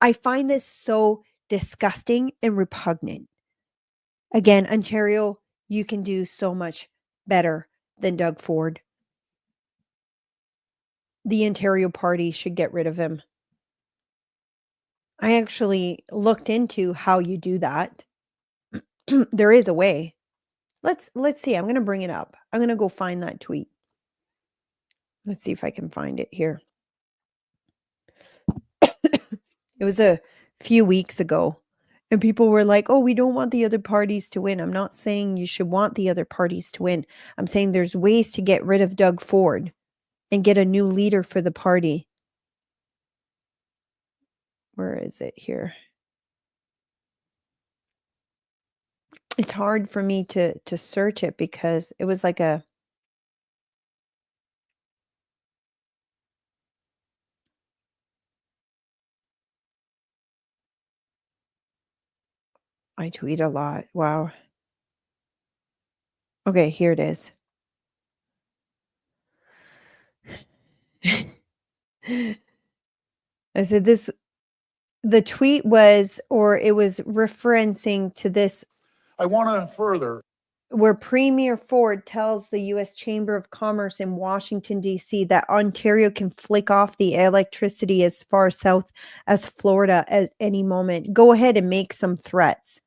I find this so disgusting and repugnant. Again, Ontario, you can do so much better than Doug Ford. The Ontario Party should get rid of him. I actually looked into how you do that. There is a way. Let's see. I'm going to bring it up. I'm going to go find that tweet. Let's see if I can find it here. It was a few weeks ago, and people were like, oh, we don't want the other parties to win. I'm not saying you should want the other parties to win. I'm saying there's ways to get rid of Doug Ford and get a new leader for the party. Where is it here? It's hard for me to search it because it was like a I tweet a lot. Wow. Okay, here it is. I said this, the tweet was, or it was referencing to this. I want to further. Where Premier Ford tells the U.S. Chamber of Commerce in Washington, D.C. that Ontario can flick off the electricity as far south as Florida at any moment. Go ahead and make some threats.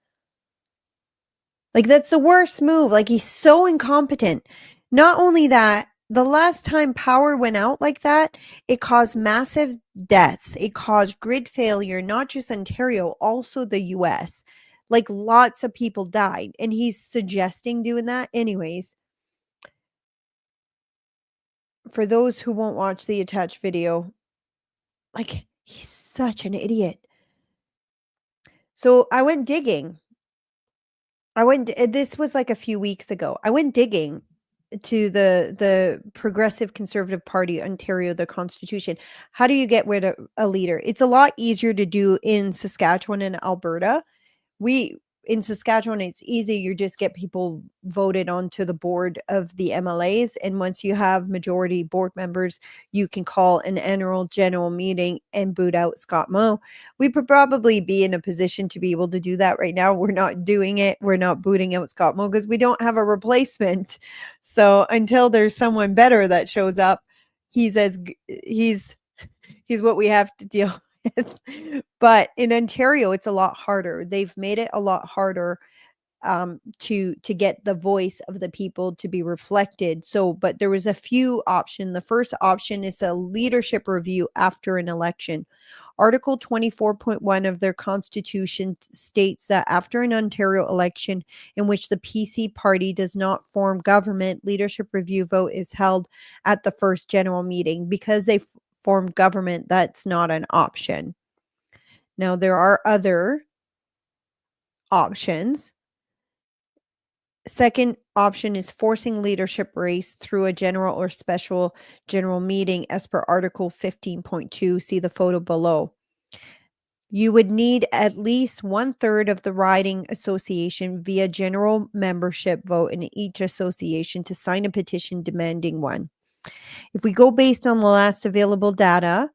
Like, that's the worst move. Like, he's so incompetent. Not only that, the last time power went out like that, it caused massive deaths. It caused grid failure, not just Ontario, also the U.S. Like, lots of people died, and he's suggesting doing that. Anyways, for those who won't watch the attached video, like, he's such an idiot. So I went digging. This was like a few weeks ago. I went digging to the Progressive Conservative Party, Ontario, the Constitution. How do you get rid of a leader? It's a lot easier to do in Saskatchewan and Alberta. In Saskatchewan, it's easy. You just get people voted onto the board of the MLAs. And once you have majority board members, you can call an annual general meeting and boot out Scott Moe. We could probably be in a position to be able to do that right now. We're not doing it. We're not booting out Scott Moe because we don't have a replacement. So until there's someone better that shows up, he's what we have to deal with. But in Ontario, it's a lot harder. They've made it a lot harder to get the voice of the people to be reflected. So, but there was a few options. The first option is a leadership review after an election. Article 24.1 of their constitution states that after an Ontario election in which the PC party does not form government, leadership review vote is held at the first general meeting. Because they formed government, that's not an option. Now, there are other options. Second option is forcing leadership race through a general or special general meeting as per Article 15.2. See the photo below. You would need at least 1/3 of the riding association via general membership vote in each association to sign a petition demanding one. If we go based on the last available data,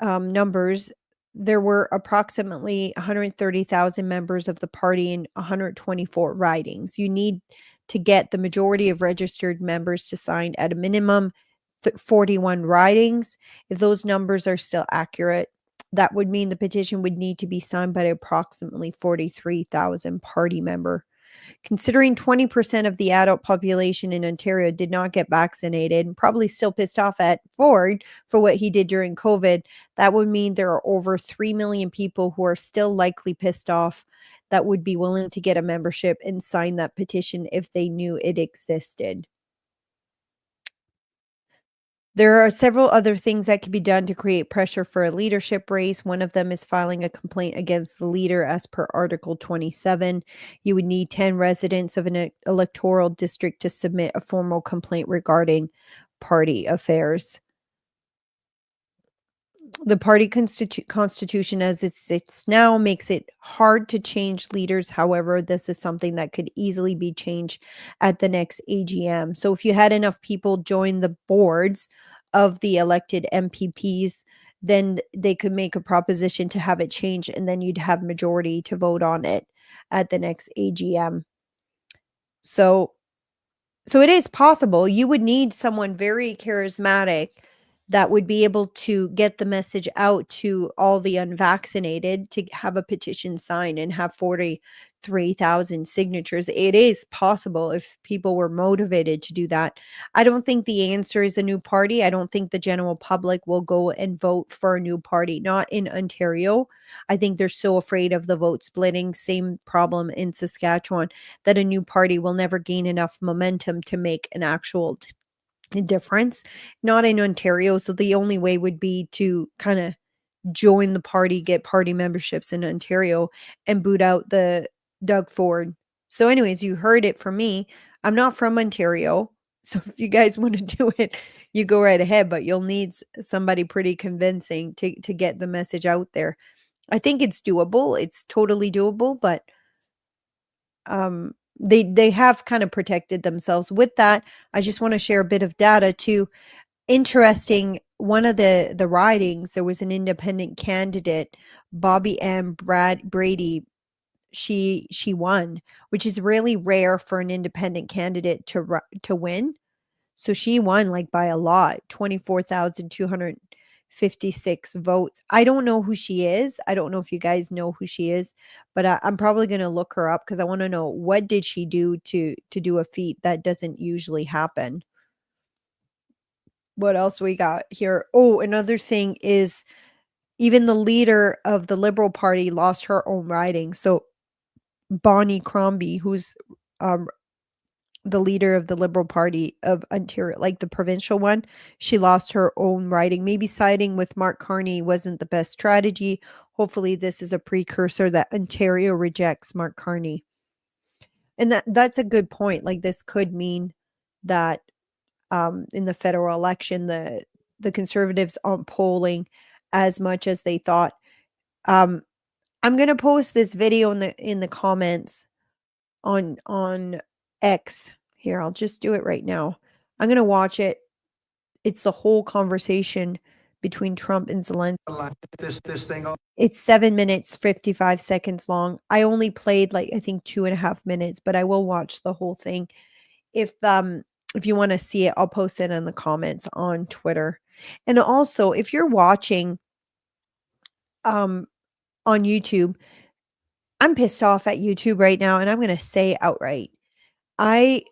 numbers, there were approximately 130,000 members of the party in 124 ridings. You need to get the majority of registered members to sign at a minimum 41 ridings. If those numbers are still accurate, that would mean the petition would need to be signed by approximately 43,000 party member. Considering 20% of the adult population in Ontario did not get vaccinated and probably still pissed off at Ford for what he did during COVID, that would mean there are over 3 million people who are still likely pissed off that would be willing to get a membership and sign that petition if they knew it existed. There are several other things that can be done to create pressure for a leadership race. One of them is filing a complaint against the leader as per Article 27. You would need 10 residents of an electoral district to submit a formal complaint regarding party affairs. The party constitution as it sits now makes it hard to change leaders. However, this is something that could easily be changed at the next AGM. So if you had enough people join the boards of the elected MPPs, then they could make a proposition to have it changed, and then you'd have majority to vote on it at the next AGM. So it is possible. You would need someone very charismatic that would be able to get the message out to all the unvaccinated to have a petition signed and have 43,000 signatures. It is possible if people were motivated to do that. I don't think the answer is a new party. I don't think the general public will go and vote for a new party, not in Ontario. I think they're so afraid of the vote splitting. Same problem in Saskatchewan, that a new party will never gain enough momentum to make an actual difference. Not in Ontario. So the only way would be to kind of join the party, get party memberships in Ontario, and boot out the Doug Ford. So anyways, you heard it from me. I'm not from Ontario. So if you guys want to do it, you go right ahead, but you'll need somebody pretty convincing to get the message out there. I think it's doable. It's totally doable, but they have kind of protected themselves with that. I just want to share a bit of data too. Interesting, one of the ridings, there was an independent candidate, Bobby M. Brady. She won, which is really rare for an independent candidate to win. So she won like by a lot, 24,256 votes. I don't know who she is. I don't know if you guys know who she is, but I'm probably going to look her up because I want to know what did she do to do a feat that doesn't usually happen. What else we got here? Oh, another thing is even the leader of the Liberal Party lost her own riding. So Bonnie Crombie, who's the leader of the Liberal Party of Ontario, like the provincial one, she lost her own riding. Maybe siding with Mark Carney wasn't the best strategy. Hopefully this is a precursor that Ontario rejects Mark Carney. And that's a good point. Like this could mean that in the federal election, the Conservatives aren't polling as much as they thought. I'm gonna post this video in the comments on X. Here, I'll just do it right now. I'm gonna watch it. It's the whole conversation between Trump and Zelensky. It's 7 minutes, 55 seconds long. I only played like I think 2.5 minutes, but I will watch the whole thing. If you want to see it, I'll post it in the comments on Twitter. And also, if you're watching on YouTube, I'm pissed off at YouTube right now, and I'm going to say outright. I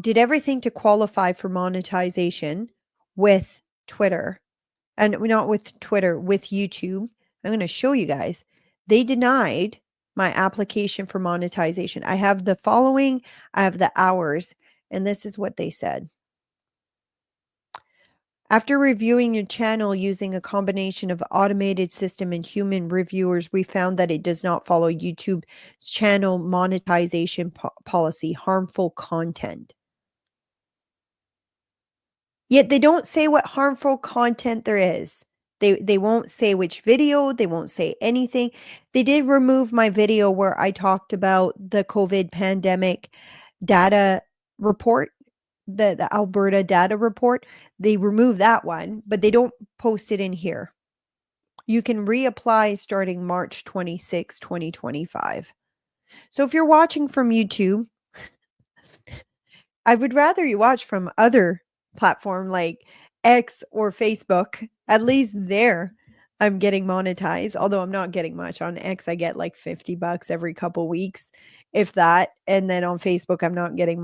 did everything to qualify for monetization with Twitter, and not with Twitter, with YouTube. I'm going to show you guys. They denied my application for monetization. I have the following, I have the hours, and this is what they said. After reviewing your channel using a combination of automated system and human reviewers, we found that it does not follow YouTube's channel monetization policy, harmful content. Yet they don't say what harmful content there is. They won't say which video, they won't say anything. They did remove my video where I talked about the COVID pandemic data report, the Alberta data report. They remove that one, but they don't post it in here. You can reapply starting March 26, 2025. So if you're watching from YouTube, I would rather you watch from other platform like X or Facebook. At least there I'm getting monetized, although I'm not getting much. On X I get like $50 every couple weeks, if that. And then on Facebook I'm not getting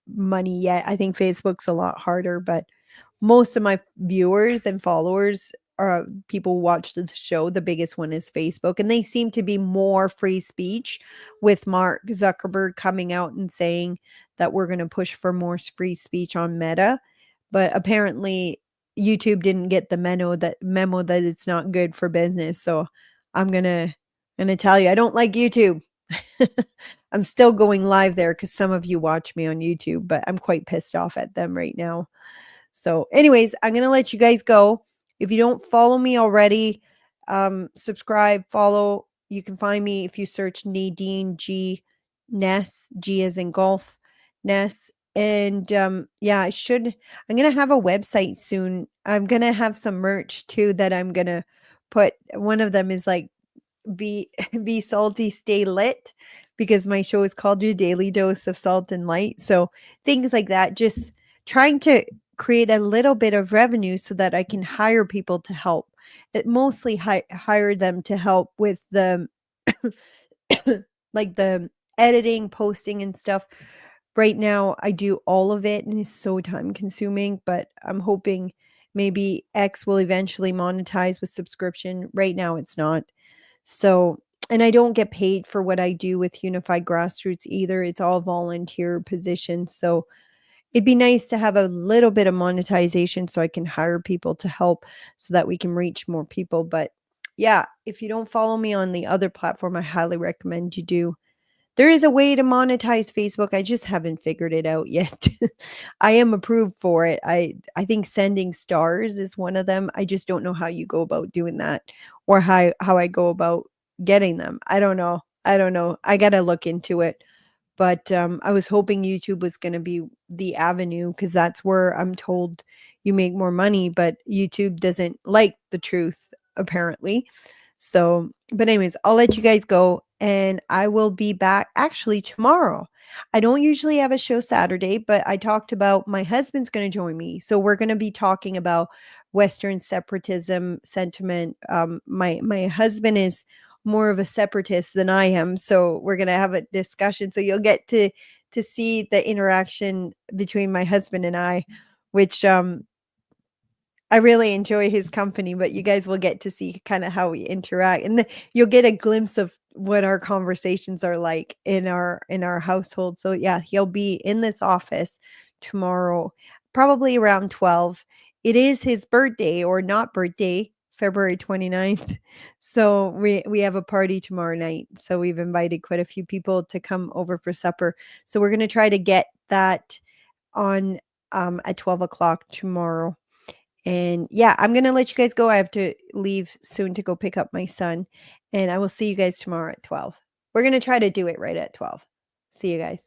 money yet. I think Facebook's a lot harder, but most of my viewers and followers are people who watch the show. The biggest one is Facebook, and they seem to be more free speech, with Mark Zuckerberg coming out and saying that we're going to push for more free speech on Meta. But apparently YouTube didn't get the memo that it's not good for business. So I'm gonna tell you, I don't like YouTube. I'm still going live there because some of you watch me on YouTube, but I'm quite pissed off at them right now. So, anyways, I'm gonna let you guys go. If you don't follow me already, subscribe, follow. You can find me if you search Nadine G Ness, G as in golf, Ness. And yeah, I'm gonna have a website soon. I'm gonna have some merch too that I'm gonna put. One of them is like be be salty, stay lit, because my show is called Your Daily Dose of Salt and Light. So things like that, just trying to create a little bit of revenue so that I can hire people to help. It mostly hire them to help with the like the editing, posting and stuff. Right now I do all of it and it's so time consuming, but I'm hoping maybe X will eventually monetize with subscription. Right now it's not. So, and I don't get paid for what I do with Unified Grassroots either. It's all volunteer positions. So it'd be nice to have a little bit of monetization so I can hire people to help so that we can reach more people. But yeah, if you don't follow me on the other platform, I highly recommend you do. There is a way to monetize Facebook. I just haven't figured it out yet. I am approved for it. I think sending stars is one of them. I just don't know how you go about doing that or how I go about getting them. I don't know. I got to look into it. But I was hoping YouTube was going to be the avenue because that's where I'm told you make more money, but YouTube doesn't like the truth apparently. So, but anyways, I'll let you guys go and I will be back actually tomorrow. I don't usually have a show Saturday, but I talked about my husband's going to join me. So we're going to be talking about Western separatism sentiment. My husband is more of a separatist than I am, so we're going to have a discussion. So you'll get to see the interaction between my husband and I, which I really enjoy his company, but you guys will get to see kind of how we interact and you'll get a glimpse of what our conversations are like in our household. So yeah, he'll be in this office tomorrow, probably around 12. It is his birthday or not birthday, February 29th. So we have a party tomorrow night. So we've invited quite a few people to come over for supper. So we're going to try to get that on at 12 o'clock tomorrow. And yeah, I'm going to let you guys go. I have to leave soon to go pick up my son. And I will see you guys tomorrow at 12. We're going to try to do it right at 12. See you guys.